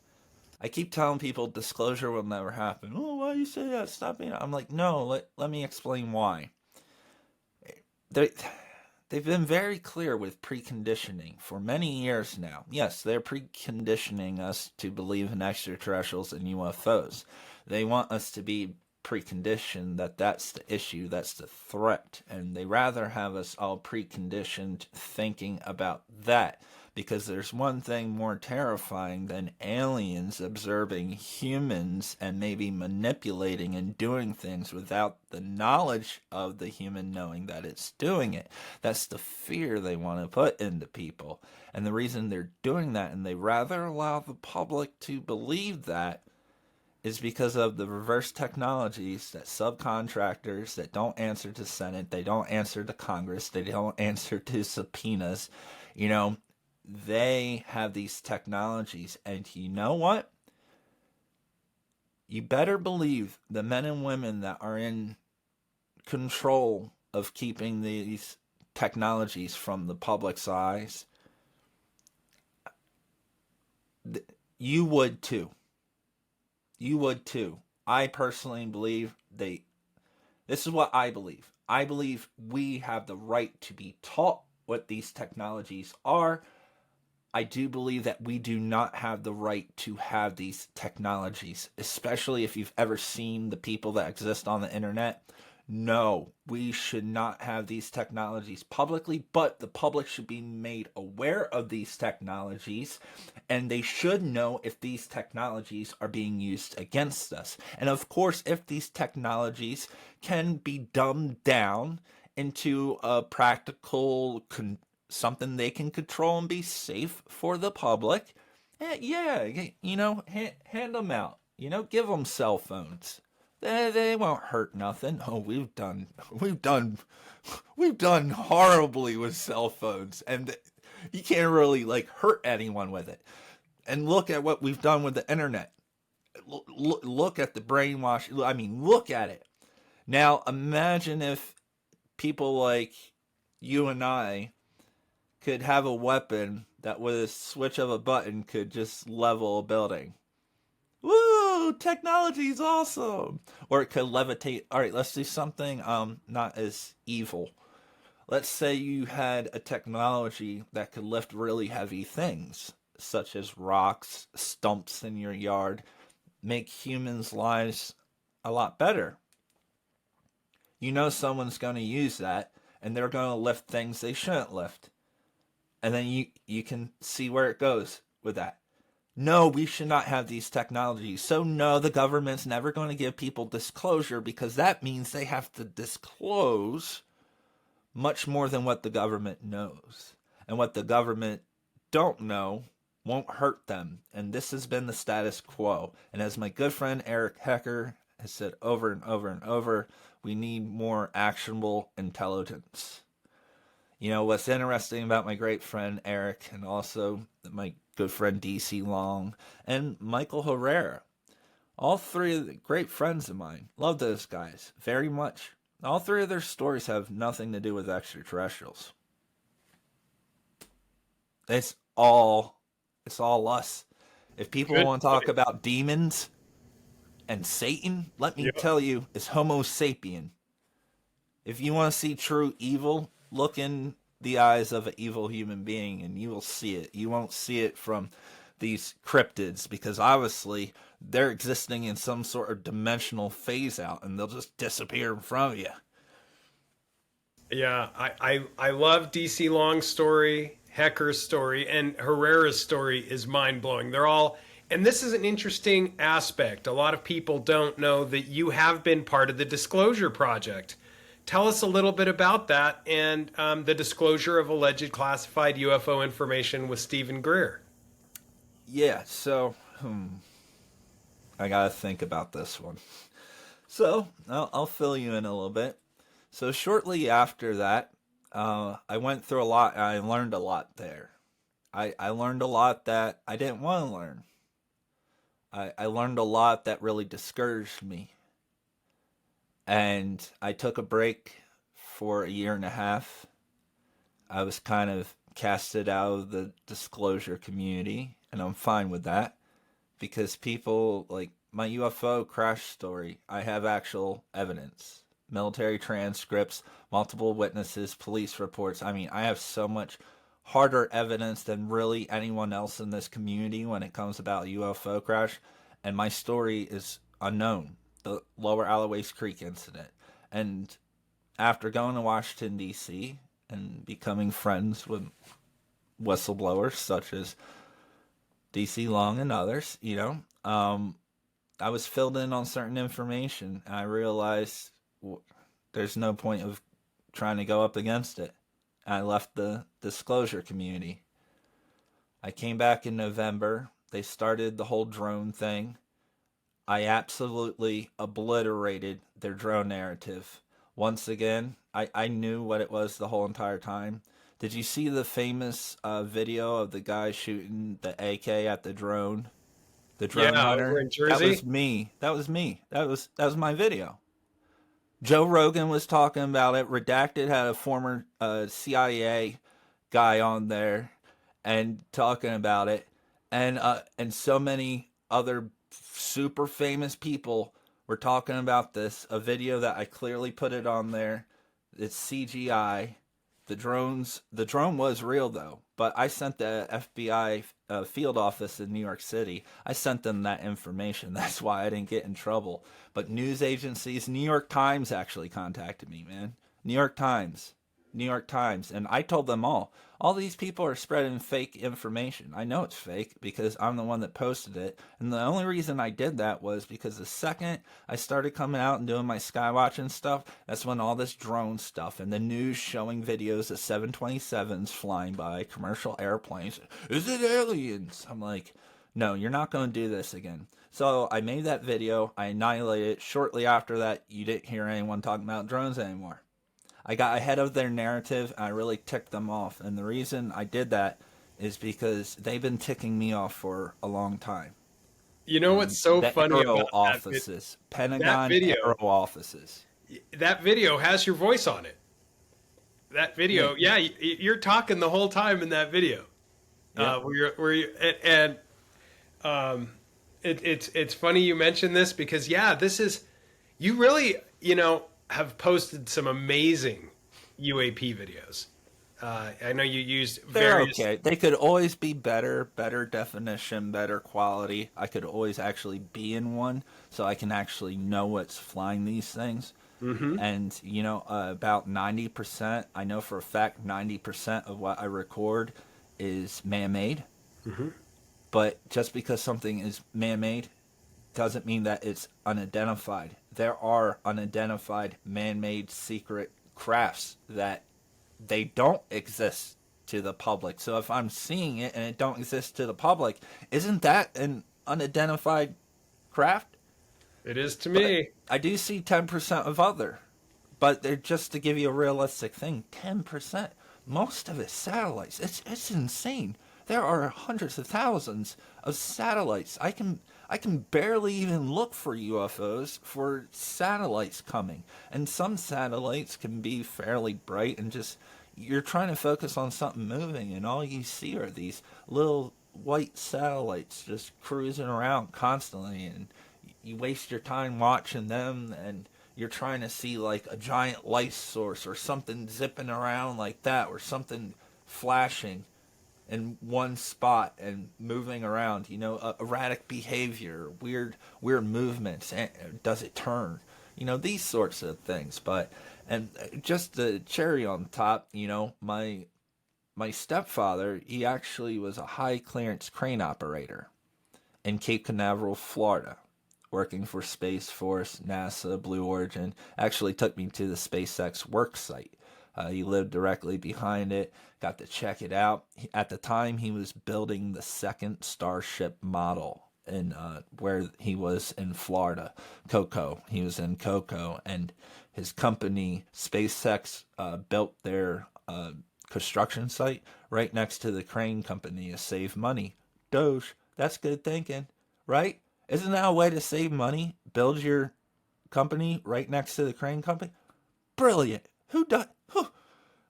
I keep telling people disclosure will never happen. Oh, why you say that? Stop being. I'm like, no. Let me explain why. They've been very clear with preconditioning for many years now. Yes, they're preconditioning us to believe in extraterrestrials and UFOs. They want us to be preconditioned that that's the issue, that's the threat, and they rather have us all preconditioned thinking about that, because there's one thing more terrifying than aliens observing humans and maybe manipulating and doing things without the knowledge of the human knowing that it's doing it. That's the fear they want to put into people. And the reason they're doing that, and they rather allow the public to believe that, is because of the reverse technologies that subcontractors that don't answer to Senate, they don't answer to Congress, they don't answer to subpoenas, you know, they have these technologies. And you know what? You better believe the men and women that are in control of keeping these technologies from the public's eyes, you would too. You would too. I personally believe this is what I believe. I believe we have the right to be taught what these technologies are. I do believe that we do not have the right to have these technologies, especially if you've ever seen the people that exist on the internet. No, we should not have these technologies publicly, but the public should be made aware of these technologies, and they should know if these technologies are being used against us. And of course, if these technologies can be dumbed down into a practical something they can control and be safe for the public, yeah, you know, hand them out. You know, give them cell phones. They won't hurt nothing. Oh, we've done horribly with cell phones, and you can't really like hurt anyone with it. And look at what we've done with the internet. Look at the brainwash. I mean, look at it. Now, imagine if people like you and I could have a weapon that with a switch of a button could just level a building. Woo! Technology's awesome. Or it could levitate. All right, let's do something not as evil. Let's say you had a technology that could lift really heavy things, such as rocks, stumps in your yard, make humans' lives a lot better. You know someone's going to use that, and they're going to lift things they shouldn't lift. And then you can see where it goes with that. No, we should not have these technologies. So no, the government's never going to give people disclosure, because that means they have to disclose much more than what the government knows. And what the government don't know won't hurt them. And this has been the status quo. And as my good friend Eric Hecker has said over and over and over, we need more actionable intelligence. You know, what's interesting about my great friend Eric, and also my good friend DC Long and Michael Herrera, all three of the great friends of mine, love those guys very much. All three of their stories have nothing to do with extraterrestrials. It's all us. If people want to talk about demons and Satan, let me tell you, it's Homo sapien. If you want to see true evil, look in the eyes of an evil human being and you will see it. You won't see it from these cryptids, because obviously they're existing in some sort of dimensional phase out and they'll just disappear in front of you. Yeah, I love DC Long's story, Hecker's story, and Herrera's story is mind-blowing. They're all, and this is an interesting aspect. A lot of people don't know that you have been part of the Disclosure Project. Tell us a little bit about that and the disclosure of alleged classified UFO information with Stephen Greer. Yeah, so I gotta think about this one. So I'll fill you in a little bit. So shortly after that, I went through a lot, and I learned a lot there. I learned a lot that I didn't want to learn. I learned a lot that really discouraged me. And I took a break for a year and a half. I was kind of casted out of the disclosure community, and I'm fine with that, because people, like my UFO crash story, I have actual evidence. Military transcripts, multiple witnesses, police reports. I mean, I have so much harder evidence than really anyone else in this community when it comes about UFO crash, and my story is unknown. The Lower Alloways Creek incident. And after going to Washington, D.C., and becoming friends with whistleblowers such as DC Long and others, I was filled in on certain information, and I realized there's no point of trying to go up against it. And I left the disclosure community. I came back in November. They started the whole drone thing. I absolutely obliterated their drone narrative. Once again, I knew what it was the whole entire time. Did you see the famous video of the guy shooting the AK at the drone? The drone hunter? Over in Jersey? That was me. That was my video. Joe Rogan was talking about it. Redacted had a former CIA guy on there and talking about it. And so many other super famous people were talking about this. A video that I clearly put it on there. It's CGI. The drone was real though, but I sent the FBI field office in New York City. I sent them that information. That's why I didn't get in trouble. But news agencies, New York Times actually contacted me, man. New York Times. And I told them all these people are spreading fake information. I know it's fake because I'm the one that posted it. And the only reason I did that was because the second I started coming out and doing my skywatch and stuff, that's when all this drone stuff and the news showing videos of 727s flying by, commercial airplanes. Is it aliens? I'm like, no, you're not going to do this again. So I made that video. I annihilated it. Shortly after that, you didn't hear anyone talking about drones anymore. I got ahead of their narrative, and I really ticked them off. And the reason I did that is because they've been ticking me off for a long time. You know what's so funny Arrow about offices, Pentagon video, Arrow offices. That video has your voice on it. that video, yeah, you're talking the whole time in that video. Yeah. Where you and it's funny you mentioned this because yeah, this is you really have posted some amazing UAP videos. I know you used They're various. okay. They could always be better definition, better quality. I could always actually be in one, so I can actually know what's flying these things. And about 90%, I know for a fact 90% of what I record is man-made. But just because something is man-made doesn't mean that it's unidentified. There are unidentified man-made secret crafts that they don't exist to the public. So if I'm seeing it and it don't exist to the public, isn't that an unidentified craft? It is to But me. I do see 10% of other. But they're just to give you a realistic thing, 10%. Most of it's satellites. It's insane. There are hundreds of thousands of satellites. I can barely even look for UFOs for satellites coming. And some satellites can be fairly bright and just you're trying to focus on something moving and all you see are these little white satellites just cruising around constantly and you waste your time watching them and you're trying to see like a giant light source or something zipping around like that or something flashing in one spot and moving around, erratic behavior, weird movements. Does it turn? These sorts of things. But and just the cherry on top, my stepfather, he actually was a high clearance crane operator in Cape Canaveral, Florida, working for Space Force, NASA, Blue Origin. Actually took me to the SpaceX work site. He lived directly behind it, got to check it out. At the time, he was building the second Starship model in where he was in Florida, Cocoa. He was in Cocoa, and his company, SpaceX, built their construction site right next to the crane company to save money. Doge, that's good thinking, right? Isn't that a way to save money? Build your company right next to the crane company? Brilliant. Who does?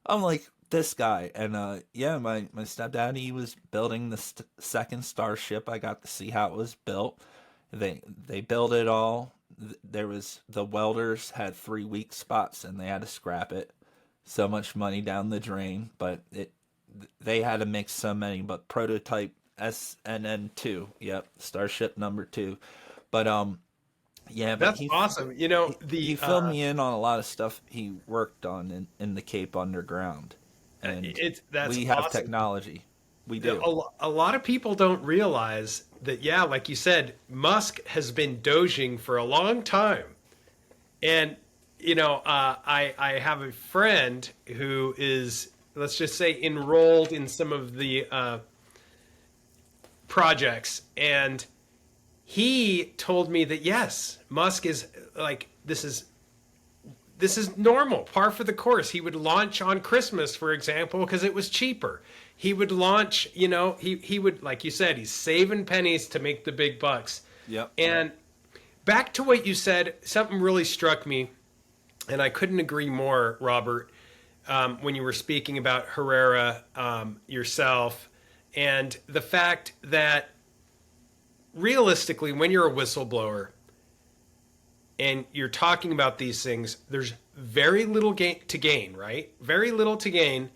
I'm like this guy, and yeah, my stepdad, he was building the second Starship. I got to see how it was built. They built it all. There was the welders had 3 weak spots, and they had to scrap it. So much money down the drain, but they had to make so many. But prototype SNN2, yep, Starship number 2. But yeah, but That's he awesome. he filled me in on a lot of stuff he worked on in the Cape Underground, and that's we have awesome. technology. We do. A lot of people don't realize that, yeah, like you said, Musk has been doging for a long time. And, I have a friend who is, let's just say, enrolled in some of the projects. And he told me that, yes, Musk is like, this is normal, par for the course. He would launch on Christmas, for example, because it was cheaper. He would launch, he would, like you said, he's saving pennies to make the big bucks. Yep. And back to what you said, something really struck me, and I couldn't agree more, Robert, when you were speaking about Herrera, yourself, and the fact that realistically, when you're a whistleblower, and you're talking about these things, there's very little to gain, right? Very little to gain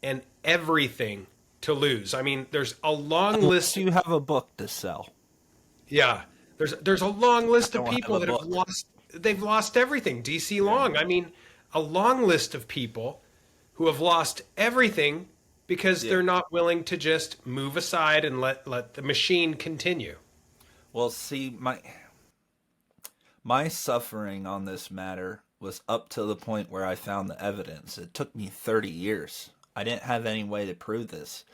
and everything to lose. I mean, there's a long Unless list. you have a book to sell. Yeah. There's a long list of Don't have people a that have book. they've lost everything. DC Long. I mean, a long list of people who have lost everything because Yeah. they're not willing to just move aside and let the machine continue. Well, see, my suffering on this matter was up to the point where I found the evidence. It took me 30 years. I didn't have any way to prove this.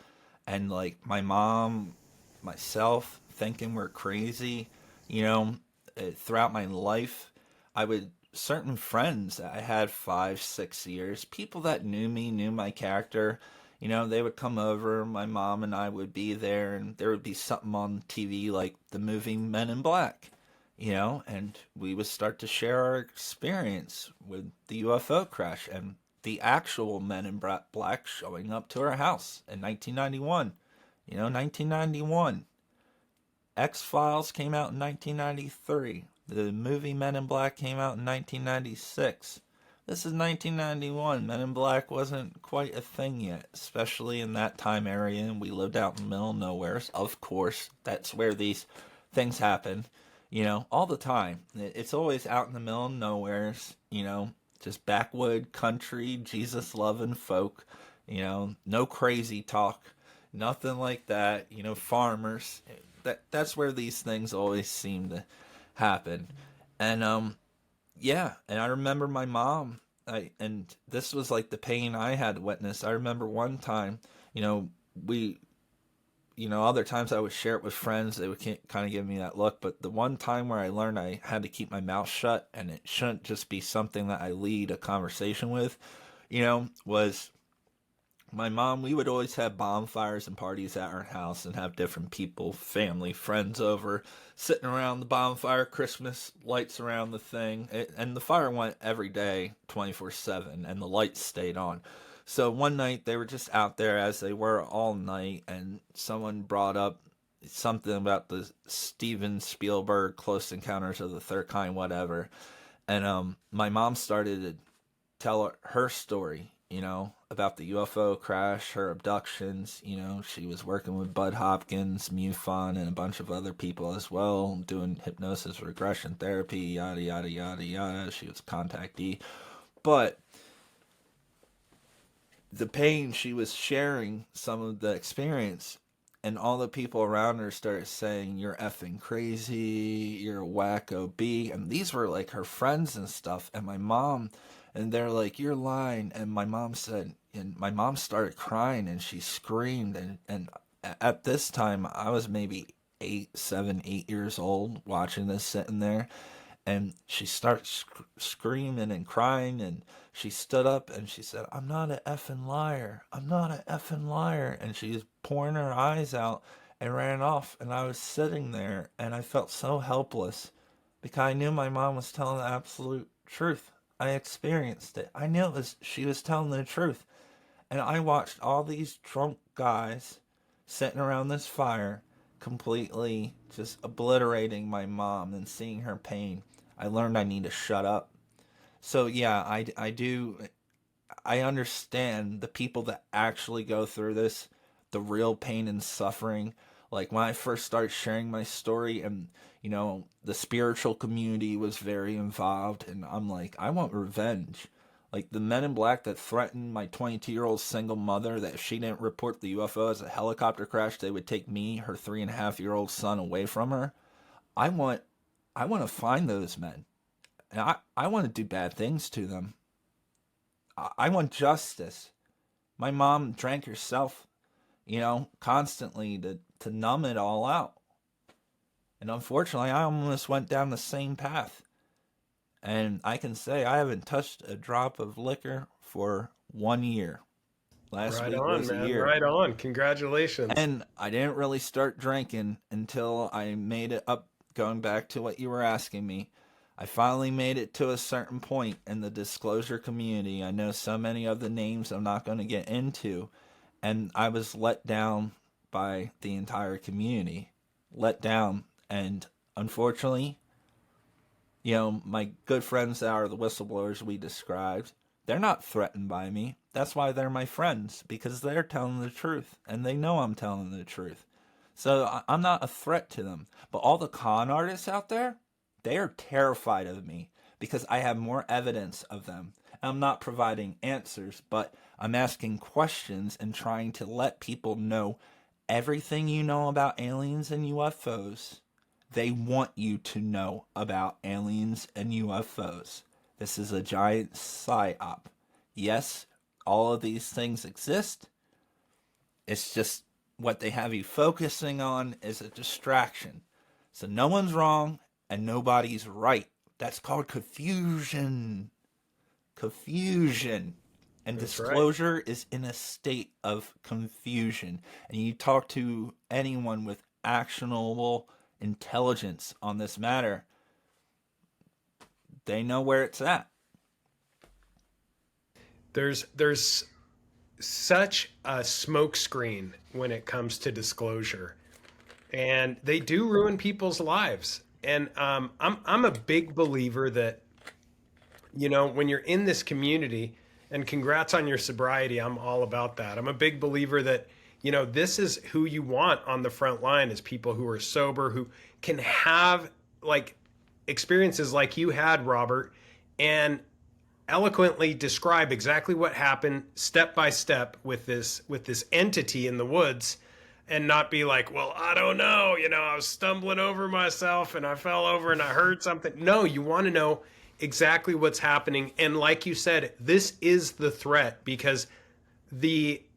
And like my mom, myself, thinking we're crazy, throughout my life, I would, certain friends that I had 5, 6 years, people that knew me, knew my character, they would come over, my mom and I would be there, and there would be something on TV like the movie Men in Black, and we would start to share our experience with the UFO crash. And the actual Men in Black showing up to our house in 1991. 1991. X-Files came out in 1993. The movie Men in Black came out in 1996. This is 1991. Men in Black wasn't quite a thing yet, especially in that time area, and we lived out in the middle of nowhere. Of course, that's where these things happen, all the time. It's always out in the middle of nowhere, just backwood country, Jesus-loving folk, no crazy talk, nothing like that, farmers. That's where these things always seem to happen. And yeah, and I remember my mom, and this was like the pain I had witnessed. I remember one time, we, other times I would share it with friends, they would kind of give me that look, but the one time where I learned I had to keep my mouth shut and it shouldn't just be something that I lead a conversation with, was my mom. We would always have bonfires and parties at our house and have different people, family, friends over, sitting around the bonfire, Christmas lights around the thing. And the fire went every day, 24/7, and the lights stayed on. So one night they were just out there, as they were all night, and someone brought up something about the Steven Spielberg Close Encounters of the Third Kind, whatever. And my mom started to tell her story, about the UFO crash, her abductions. She was working with Bud Hopkins, MUFON, and a bunch of other people as well, doing hypnosis regression therapy, yada, yada, yada, yada. She was contactee. But the pain, she was sharing some of the experience, and all the people around her started saying, "You're effing crazy, you're a wacko B." And these were like her friends and stuff. And my mom, and they're like, "You're lying." And my mom said, and my mom started crying and she screamed. And at this time, I was maybe 8 years old watching this, sitting there. And she started screaming and crying, and she stood up and she said, "I'm not an effing liar. I'm not an effing liar." And she was pouring her eyes out and ran off. And I was sitting there and I felt so helpless because I knew my mom was telling the absolute truth. I experienced it. I knew she was telling the truth. And I watched all these drunk guys sitting around this fire, completely just obliterating my mom and seeing her pain. I learned I need to shut up. So yeah, I understand the people that actually go through this, the real pain and suffering. Like when I first started sharing my story, and the spiritual community was very involved, and I'm like, I want revenge. Like the Men in Black that threatened my 22-year-old single mother that if she didn't report the UFO as a helicopter crash, they would take me, her 3.5-year-old son, away from her. I want to find those men. And I want to do bad things to them. I want justice. My mom drank herself, constantly to numb it all out. And unfortunately, I almost went down the same path. And I can say I haven't touched a drop of liquor for 1 year. Last Right week on, was a man. year. Right on. Congratulations. And I didn't really start drinking until I made it up, going back to what you were asking me. I finally made it to a certain point in the disclosure community. I know so many of the names I'm not going to get into. And I was let down by the entire community. Let down. And unfortunately, my good friends that are the whistleblowers we described, they're not threatened by me. That's why they're my friends, because they're telling the truth, and they know I'm telling the truth. So I'm not a threat to them. But all the con artists out there, they are terrified of me because I have more evidence of them. I'm not providing answers, but I'm asking questions and trying to let people know everything you know about aliens and UFOs. They want you to know about aliens and UFOs. This is a giant psyop. Yes, all of these things exist. It's just what they have you focusing on is a distraction. So no one's wrong and nobody's right. That's called confusion. Confusion. And That's right. disclosure is in a state of confusion. And you talk to anyone with actionable intelligence on this matter, they know where it's at. There's such a smokescreen when it comes to disclosure, and they do ruin people's lives. And I'm a big believer that, when you're in this community, and congrats on your sobriety, I'm all about that. I'm a big believer that, this is who you want on the front line, is people who are sober, who can have like experiences like you had, Robert, and eloquently describe exactly what happened step by step with this entity in the woods, and not be like, well, I don't know, I was stumbling over myself and I fell over and I heard something. No, you want to know exactly what's happening. And like you said, this is the threat, because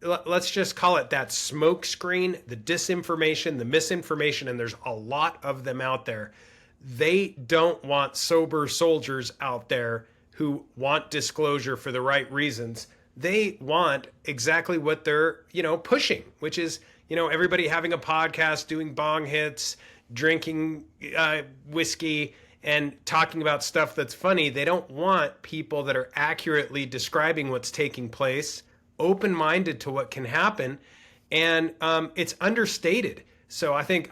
let's just call it that smoke screen, the disinformation, the misinformation, and there's a lot of them out there. They don't want sober soldiers out there who want disclosure for the right reasons. They want exactly what they're, pushing, which is, everybody having a podcast, doing bong hits, drinking whiskey, and talking about stuff that's funny. They don't want people that are accurately describing what's taking place, open-minded to what can happen, and it's understated. So I think,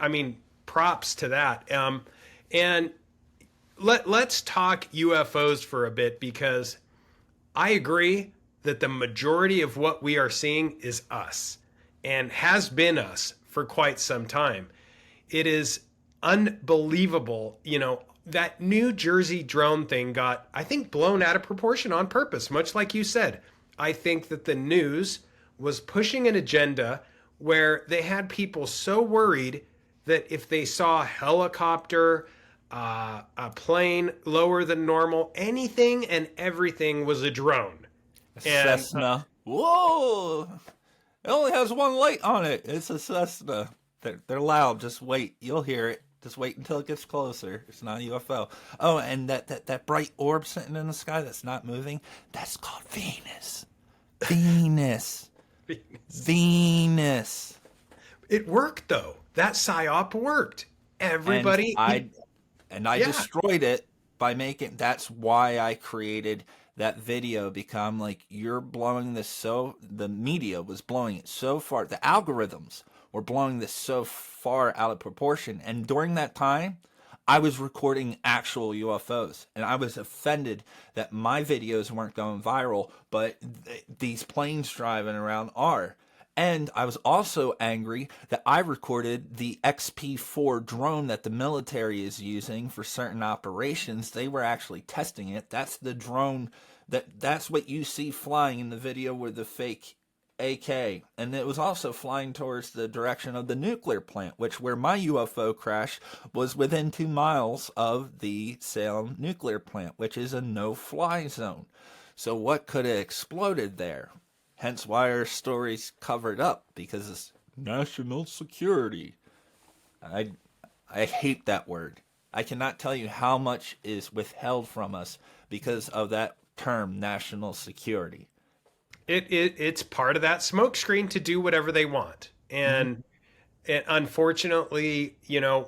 props to that. And let's talk UFOs for a bit, because I agree that the majority of what we are seeing is us, and has been us for quite some time. It is unbelievable. That New Jersey drone thing got, I think, blown out of proportion on purpose, much like you said. I think that the news was pushing an agenda where they had people so worried that if they saw a helicopter, a plane lower than normal, anything and everything was a drone. Cessna. Whoa! It only has one light on it. It's a Cessna. They're loud. Just wait. You'll hear it. Just wait until it gets closer. It's not a UFO. Oh, and that bright orb sitting in the sky that's not moving, that's called Venus. Venus. Venus. It worked, though. That psyop worked. Everybody... And I destroyed it by making... That's why I created that video, become like, you're blowing this so... The media was blowing it so far. The algorithms were blowing this so far out of proportion. And during that time, I was recording actual UFOs. And I was offended that my videos weren't going viral, but these planes driving around are. And I was also angry that I recorded the XP-4 drone that the military is using for certain operations. They were actually testing it. That's the drone that's what you see flying in the video with the fake AK. And it was also flying towards the direction of the nuclear plant, where my UFO crash was within 2 miles of the Salem nuclear plant, which is a no-fly zone. So what could have exploded there? Hence why our story's covered up, because it's national security. I hate that word. I cannot tell you how much is withheld from us because of that term, national security. It's part of that smokescreen to do whatever they want. And unfortunately,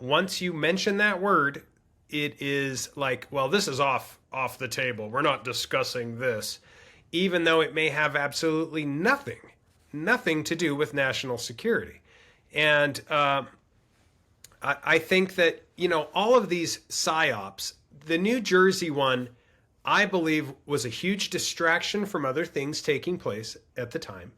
once you mention that word, it is like, well, this is off the table. We're not discussing this, even though it may have absolutely nothing to do with national security. And I think that, all of these psyops, the New Jersey one, I believe, was a huge distraction from other things taking place at the time.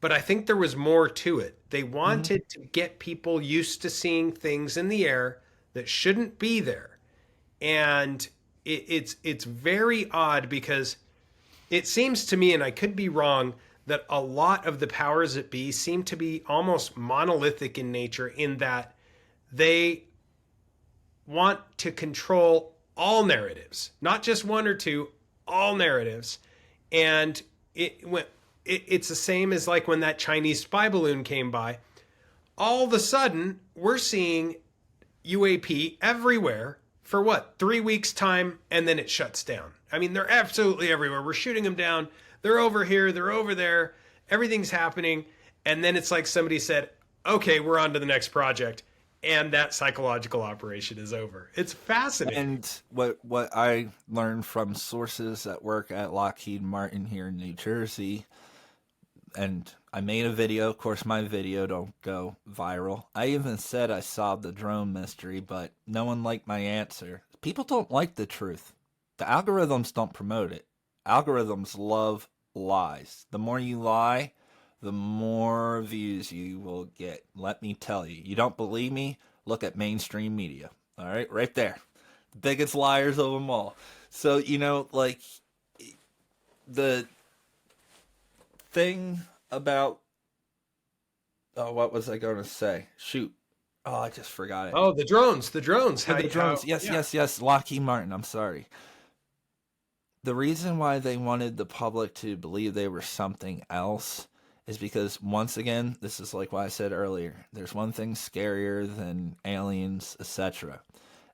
But I think there was more to it. They wanted to get people used to seeing things in the air that shouldn't be there. And it's very odd, because it seems to me, and I could be wrong, that a lot of the powers that be seem to be almost monolithic in nature, in that they want to control all narratives, not just one or two, all narratives. And it's the same as like when that Chinese spy balloon came by. All of a sudden, we're seeing UAP everywhere for 3 weeks time, and then it shuts down. I mean, they're absolutely everywhere. We're shooting them down. They're over here. They're over there. Everything's happening. And then it's like somebody said, okay, we're on to the next project. and that psychological operation is over. It's fascinating. And what I learned from sources that work at Lockheed Martin here in New Jersey, and I made a video. Of course, my video don't go viral. I even said I solved the drone mystery, but no one liked my answer. People don't like the truth. The algorithms don't promote it. Algorithms love lies. The more you lie, the more views you will get. Let me tell you. You don't believe me? Look at mainstream media. All right, right there. The biggest liars of them all. So, like, the thing about... Oh, what was I going to say? Shoot. Oh, I just forgot it. Oh, the drones. Yes. Lockheed Martin, I'm sorry. The reason why they wanted the public to believe they were something else is because, once again, this is like what I said earlier. There's one thing scarier than aliens, etc.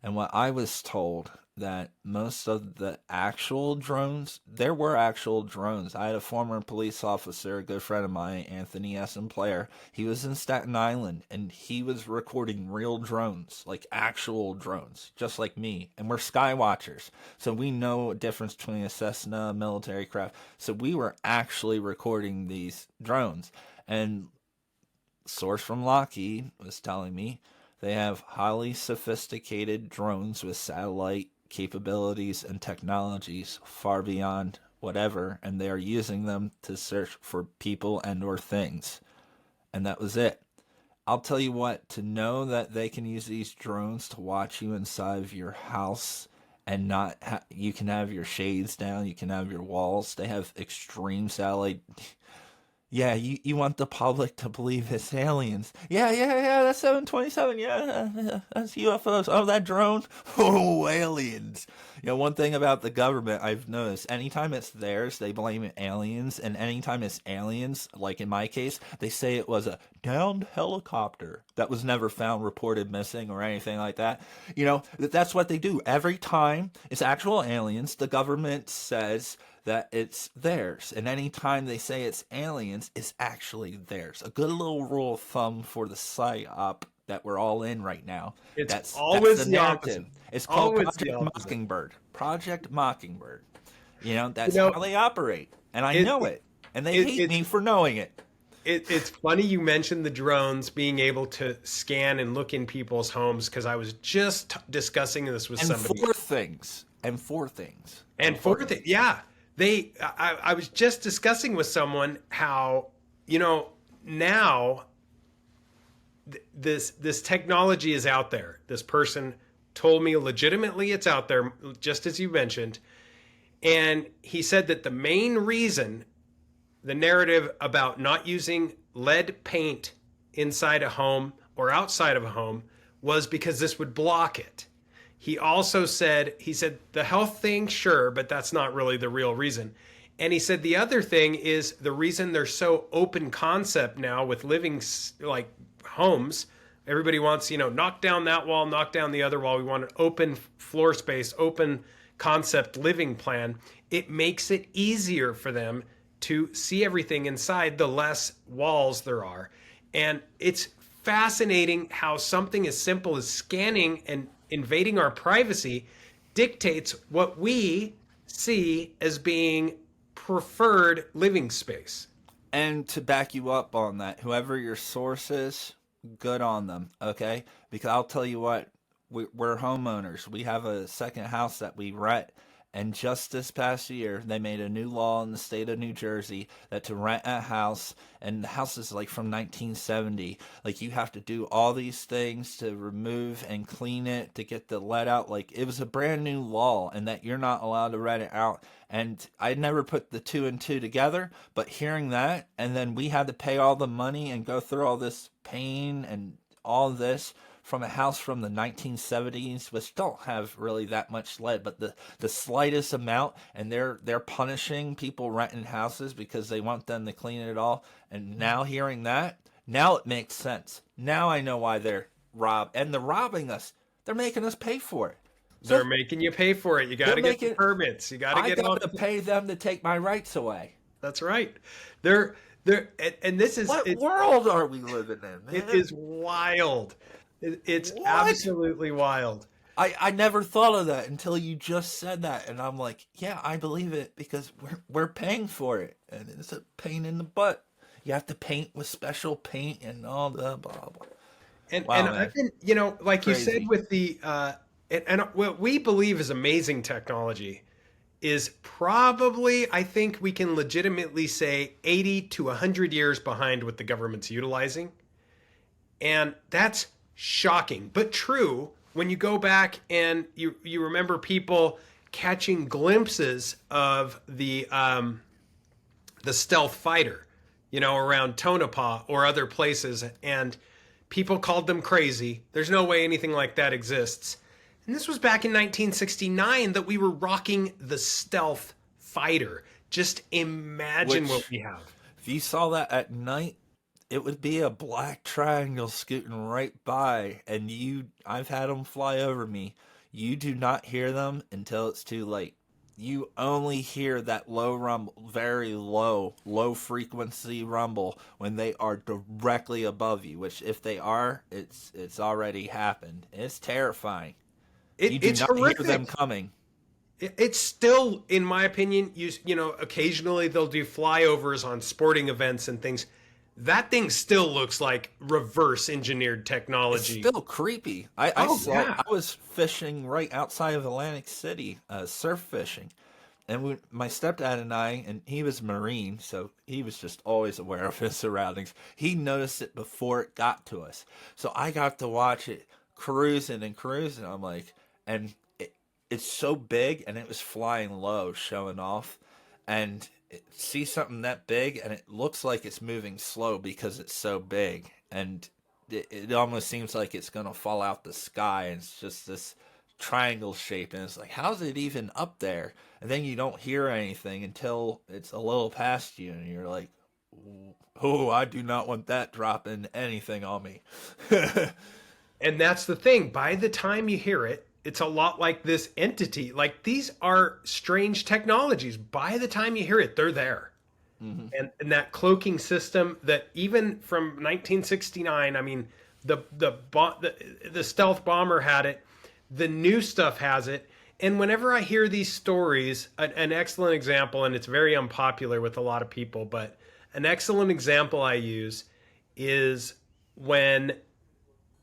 And what I was told, that most of the actual drones, there were actual drones. I had a former police officer, a good friend of mine, Anthony Essen Player. He was in Staten Island, and he was recording real drones, like actual drones, just like me. And we're sky watchers, so we know a difference between a Cessna, a military craft. So we were actually recording these drones. And source from Lockheed was telling me they have highly sophisticated drones with satellite capabilities and technologies far beyond whatever, and they are using them to search for people and or things. And that was it. I'll tell you what, to know that they can use these drones to watch you inside of your house and not you can have your shades down, you can have your walls. They have extreme satellite. Yeah, you want the public to believe it's aliens. Yeah, that's 727. Yeah, that's UFOs. Oh, that drone. Oh, aliens. One thing about the government I've noticed, anytime it's theirs, they blame aliens. And anytime it's aliens, like in my case, they say it was a downed helicopter that was never found, reported missing, or anything like that. That's what they do. Every time it's actual aliens, the government says that it's theirs. And anytime they say it's aliens, it's actually theirs. A good little rule of thumb for the psyop that we're all in right now. That's always the narrative. Opposite. It's called Project Mockingbird. Project Mockingbird. That's how they operate. And I know it. And they hate me for knowing it. It's funny you mentioned the drones being able to scan and look in people's homes, because I was just discussing this with somebody. And four things. Yeah. I was just discussing with someone how, now this technology is out there. This person told me legitimately it's out there, just as you mentioned. And he said that the main reason, the narrative about not using lead paint inside a home or outside of a home, was because this would block it. He also said, the health thing, sure, but that's not really the real reason. And he said the other thing is the reason they're so open concept now with living like homes. Everybody wants, knock down that wall, knock down the other wall. We want an open floor space, open concept living plan. It makes it easier for them to see everything inside, the less walls there are. And it's fascinating how something as simple as scanning and invading our privacy dictates what we see as being preferred living space. And to back you up on that, whoever your source is, good on them, okay? Because I'll tell you what, we're homeowners. We have a second house that we rent. And just this past year, they made a new law in the state of New Jersey that to rent a house, and the house is like from 1970, like you have to do all these things to remove and clean it, to get the lead out. Like it was a brand new law, and that you're not allowed to rent it out. And I never put the two and two together, but hearing that, and then we had to pay all the money and go through all this pain and all this from a house from the 1970s, which don't have really that much lead, but the slightest amount, and they're punishing people renting houses because they want them to clean it all. And now hearing that, now it makes sense. Now I know why they're robbing us. They're making us pay for it. They're making you pay for it. You got to get the permits. You got to get on to pay them to take my rights away. That's right. And this is what world are we living in, man? It is wild. It's What? absolutely wild. I never thought of that until you just said that, and I'm like, yeah, I believe it because we're paying for it, and it's a pain in the butt. You have to paint with special paint and all the blah blah. And Wow, I've man, been, like you said crazy. with the and what we believe is amazing technology is probably, I think we can legitimately say, 80 to 100 years behind what the government's utilizing. And that's shocking, but true when you go back and you remember people catching glimpses of the stealth fighter, around Tonopah or other places, and people called them crazy. There's no way anything like that exists. And this was back in 1969 that we were rocking the stealth fighter. Just imagine what Which, we have. if you saw that at night, it would be a black triangle scooting right by, and I've had them fly over me. You do not hear them until it's too late. You only hear that low rumble, very low frequency rumble when they are directly above you. Which, if they are, it's already happened. It's terrifying. You do It's not hear them horrific. coming. It's still, in my opinion, occasionally they'll do flyovers on sporting events and things. That thing still looks like reverse engineered It's technology. still creepy. I Oh saw. yeah. I was fishing right outside of Atlantic City, surf fishing, and my stepdad and I, and he was Marine, so he was just always aware of his surroundings. He noticed it before it got to us, so I got to watch it cruising and cruising. I'm like, and it's so big, and it was flying low, showing off, and see something that big, and it looks like it's moving slow because it's so big, and it almost seems like it's gonna fall out the sky, and it's just this triangle shape, and it's like, how's it even up there? And then you don't hear anything until it's a little past you, and you're like, oh, I do not want that dropping anything on me. And that's the thing. By the time you hear it, it's a lot like this entity. Like, these are strange technologies. By the time you hear it, they're there. Hmm. And that cloaking system that even from 1969, I mean, the stealth bomber had it, the new stuff has it. And whenever I hear these stories, an excellent example, and it's very unpopular with a lot of people, but an excellent example I use is when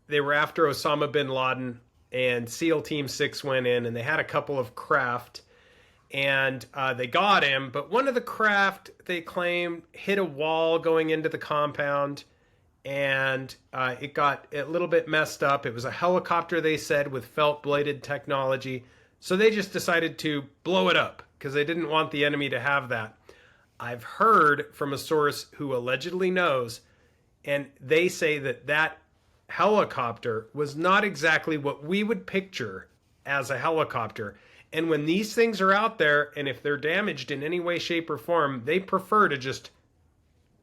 they were after Osama bin Laden, and SEAL Team 6 went in, and they had a couple of craft, and they got him. But one of the craft, they claimed, hit a wall going into the compound, and it got a little bit messed up. It was a helicopter, they said, with felt bladed technology. So they just decided to blow it up because they didn't want the enemy to have that. I've heard from a source who allegedly knows, and they say that that helicopter was not exactly what we would picture as a helicopter. And when these things are out there, and if they're damaged in any way, shape, or form, they prefer to just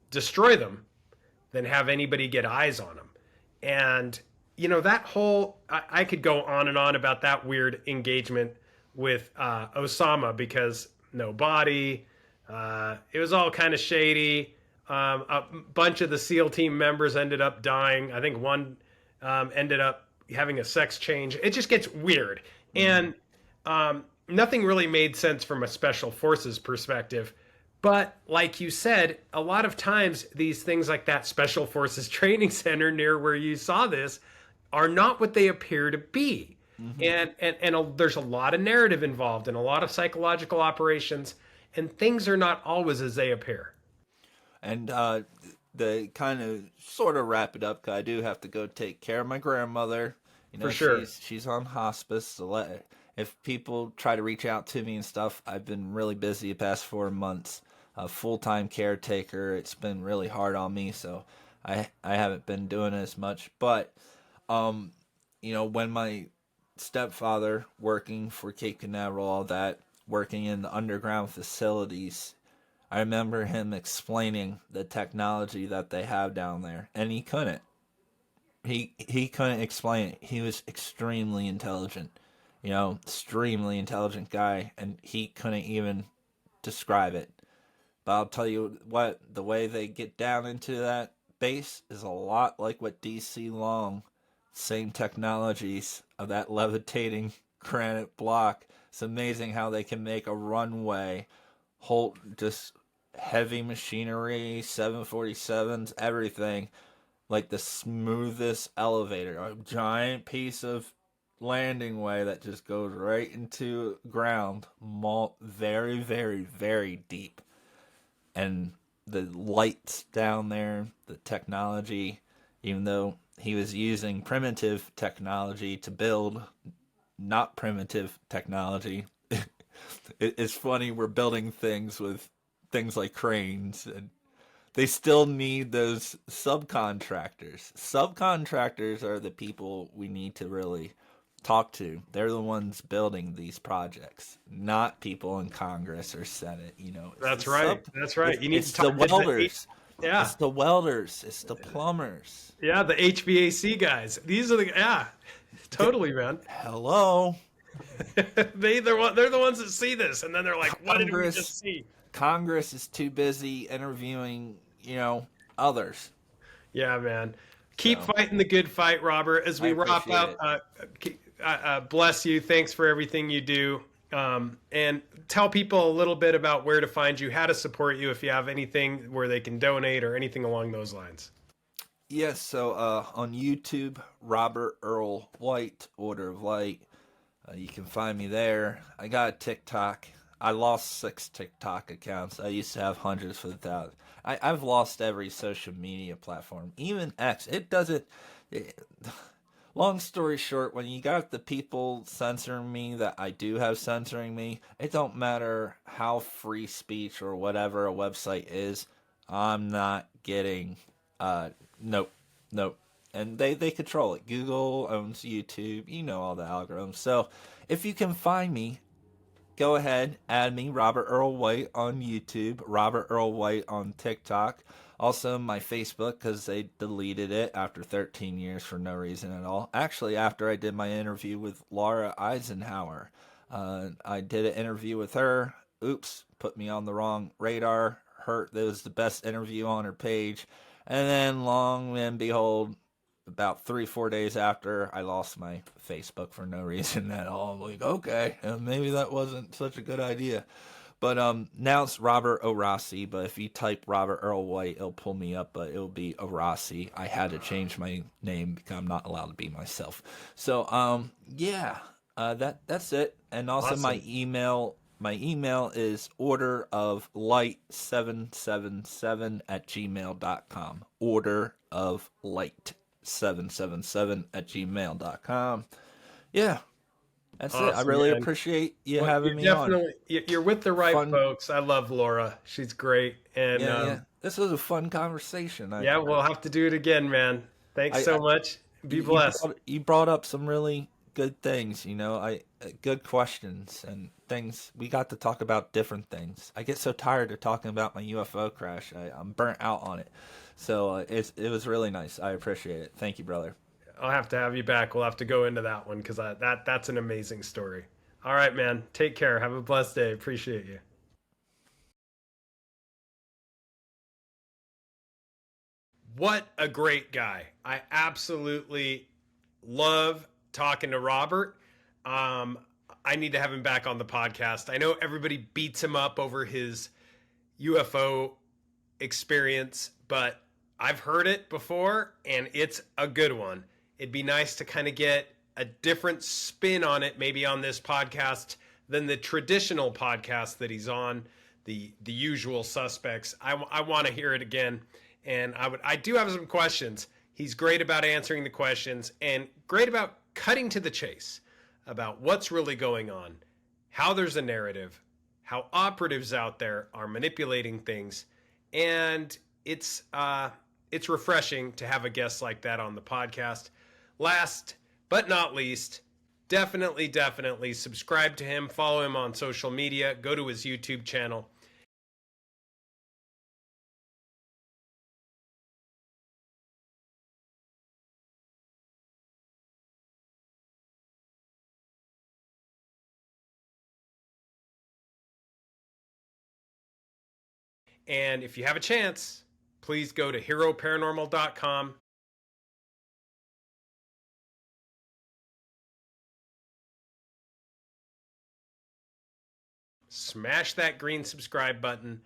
destroy them than have anybody get eyes on them. And, that whole, I could go on and on about that weird engagement with Osama, because no body, it was all kind of shady. A bunch of the SEAL team members ended up dying. I think one ended up having a sex change. It just gets weird. Hmm. And nothing really made sense from a special forces perspective. But like you said, a lot of times these things like that special forces training center near where you saw this are not what they appear to be. Hmm. And there's a lot of narrative involved and a lot of psychological operations, and things are not always as they appear. And the kind of sort of wrap it up, 'cause I do have to go take care of my grandmother. You For know, sure. she's on hospice. So if people try to reach out to me and stuff, I've been really busy the past 4 months. A full time caretaker. It's been really hard on me, so I haven't been doing as much. But um, when my stepfather working for Cape Canaveral, all that, working in the underground facilities, I remember him explaining the technology that they have down there, and he couldn't. He couldn't explain it. He was extremely intelligent, extremely intelligent guy, and he couldn't even describe it. But I'll tell you what, the way they get down into that base is a lot like what DC Long same technologies of that levitating granite block. It's amazing how they can make a runway hold just heavy machinery, 747s, everything, like the smoothest elevator, a giant piece of landing way that just goes right into ground, very, very, very deep. And the lights down there, the technology, even though he was using primitive technology to build not primitive technology. It's funny, we're building things with things like cranes, and they still need those subcontractors. Subcontractors are the people we need to really talk to. They're the ones building these projects, not people in Congress or Senate. It's the That's right. That's right. You need it's to the talk to welders. yeah. It's the welders. It's the plumbers. Yeah, the HVAC guys. These are the yeah. Totally, man. Hello, They're the ones that see this and then they're like, "What did we Congress. just see?" Congress is too busy interviewing, others. Yeah, man. Keep So fighting the good fight, Robert. As I we wrap appreciate up, it. bless you. Thanks for everything you do. And tell people a little bit about where to find you, how to support you, if you have anything where they can donate or anything along those lines. Yes, so on YouTube, Robert Earl White, Order of Light. You can find me there. I got a TikTok. I lost 6 TikTok accounts. I used to have hundreds for the thousands. I've lost every social media platform, even X. It doesn't. It, long story short, when you got the people censoring me that I do have censoring me, it don't matter how free speech or whatever a website is. I'm not getting. Nope, nope. And they control it. Google owns YouTube. All the algorithms. So if you can find me, go ahead, add me, Robert Earl White on YouTube, Robert Earl White on TikTok. Also, my Facebook, because they deleted it after 13 years for no reason at all. Actually, after I did my interview with Laura Eisenhower, I did an interview with her. Oops, put me on the wrong radar. That was the best interview on her page. And then, long and behold, about 3-4 days after, I lost my Facebook for no reason at all. I'm like, okay, maybe that wasn't such a good idea. But now it's Robert O'Rossi. But if you type Robert Earl White, it'll pull me up. But it'll be O'Rossi. I had to change my name because I'm not allowed to be myself. So yeah, that's it. And also Awesome. my email is orderoflight777 at gmail.com. Order of light 777 at gmail.com. Yeah, that's it. I Awesome, really man. appreciate you Well, having you're me on. definitely you're with the right Fun. folks. I love Laura. She's great. And Yeah, yeah. This was a fun conversation. yeah, we'll have to do it again, man. Thanks so I much. Be you blessed. brought up some really good things. Good questions and things. We got to talk about different things. I get so tired of talking about my UFO crash. I'm burnt out on it. So it was really nice. I appreciate it. Thank you, brother. I'll have to have you back. We'll have to go into that one because that's an amazing story. All right, man. Take care. Have a blessed day. Appreciate you. What a great guy. I absolutely love talking to Robert. I need to have him back on the podcast. I know everybody beats him up over his UFO experience, but I've heard it before and it's a good one. It'd be nice to kind of get a different spin on it, maybe on this podcast than the traditional podcast that he's on, the usual suspects. I want to hear it again, and I do have some questions. He's great about answering the questions and great about cutting to the chase about what's really going on, how there's a narrative, how operatives out there are manipulating things, and it's refreshing to have a guest like that on the podcast. Last but not least, definitely subscribe to him, follow him on social media, go to his YouTube channel. And if you have a chance, please go to heroparanormal.com smash that green subscribe button.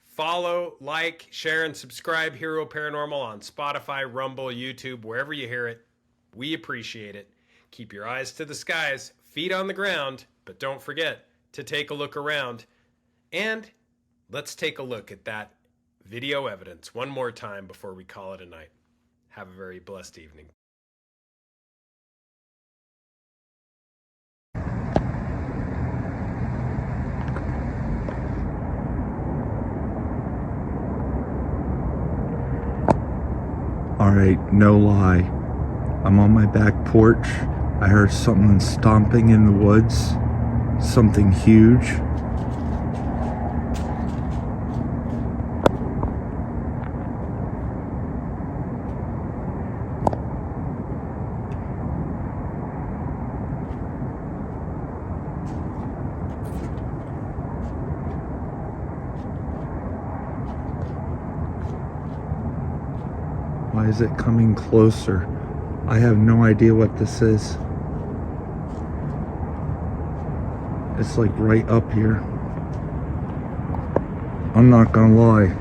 Follow, like, share, and subscribe Hero Paranormal on Spotify, Rumble, YouTube, wherever you hear it. We appreciate it. Keep your eyes to the skies, feet on the ground, but don't forget to take a look around. And let's take a look at that video evidence one more time before we call it a night. Have a very blessed evening. Alright, no lie. I'm on my back porch. I heard something stomping in the woods. Something huge. Why is it coming closer? I have no idea what this is. It's like right up here. I'm not gonna lie.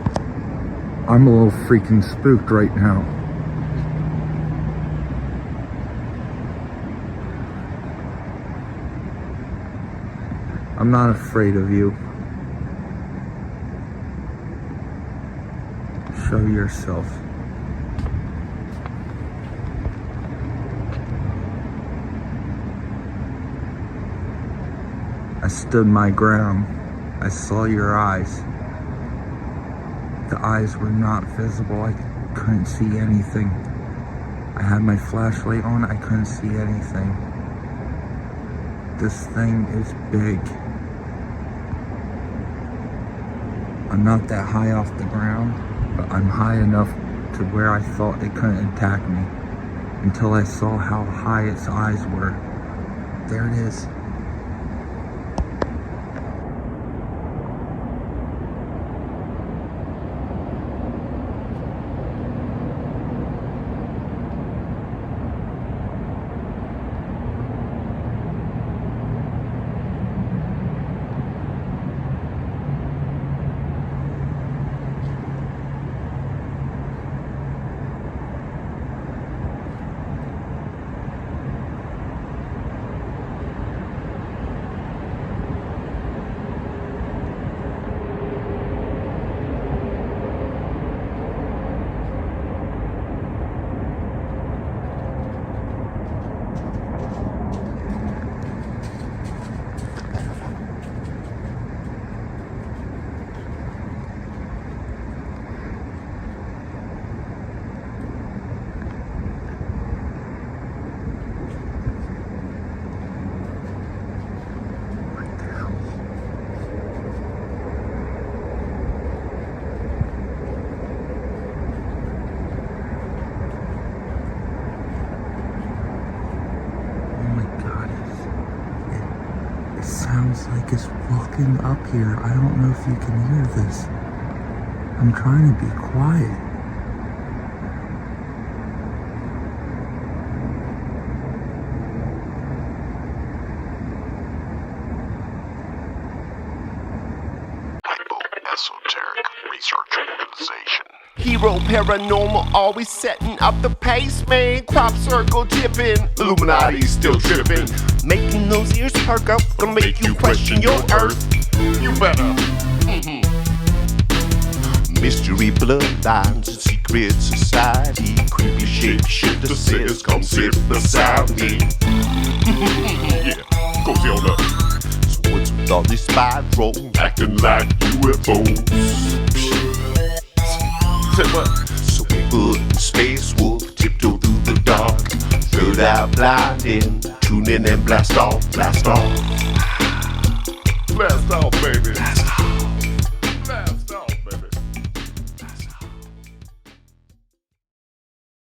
I'm a little freaking spooked right now. I'm not afraid of you. Show yourself. I stood my ground. I saw your eyes. The eyes were not visible. I couldn't see anything. I had my flashlight on. I couldn't see anything. This thing is big. I'm not that high off the ground, but I'm high enough to where I thought it couldn't attack me until I saw how high its eyes were. There it is. Sounds like it's walking up here. I don't know if you can hear this. I'm trying to be quiet. Esoteric Research Organization. Hero Paranormal always setting up the pace, man. Crop circle tipping, Illuminati still tripping. Making those ears perk up, gonna make you question your earth. You better. Mystery bloodlines and secret society. Creepy shapeshifter says, come sit beside me. Yeah, cozy on up. So what's with all this spiral, acting like UFOs? Say what? So Bigfoot and Space Wolf tiptoe through the dark. Third eye blinding, tune in and blast off, blast off. Blast off, baby.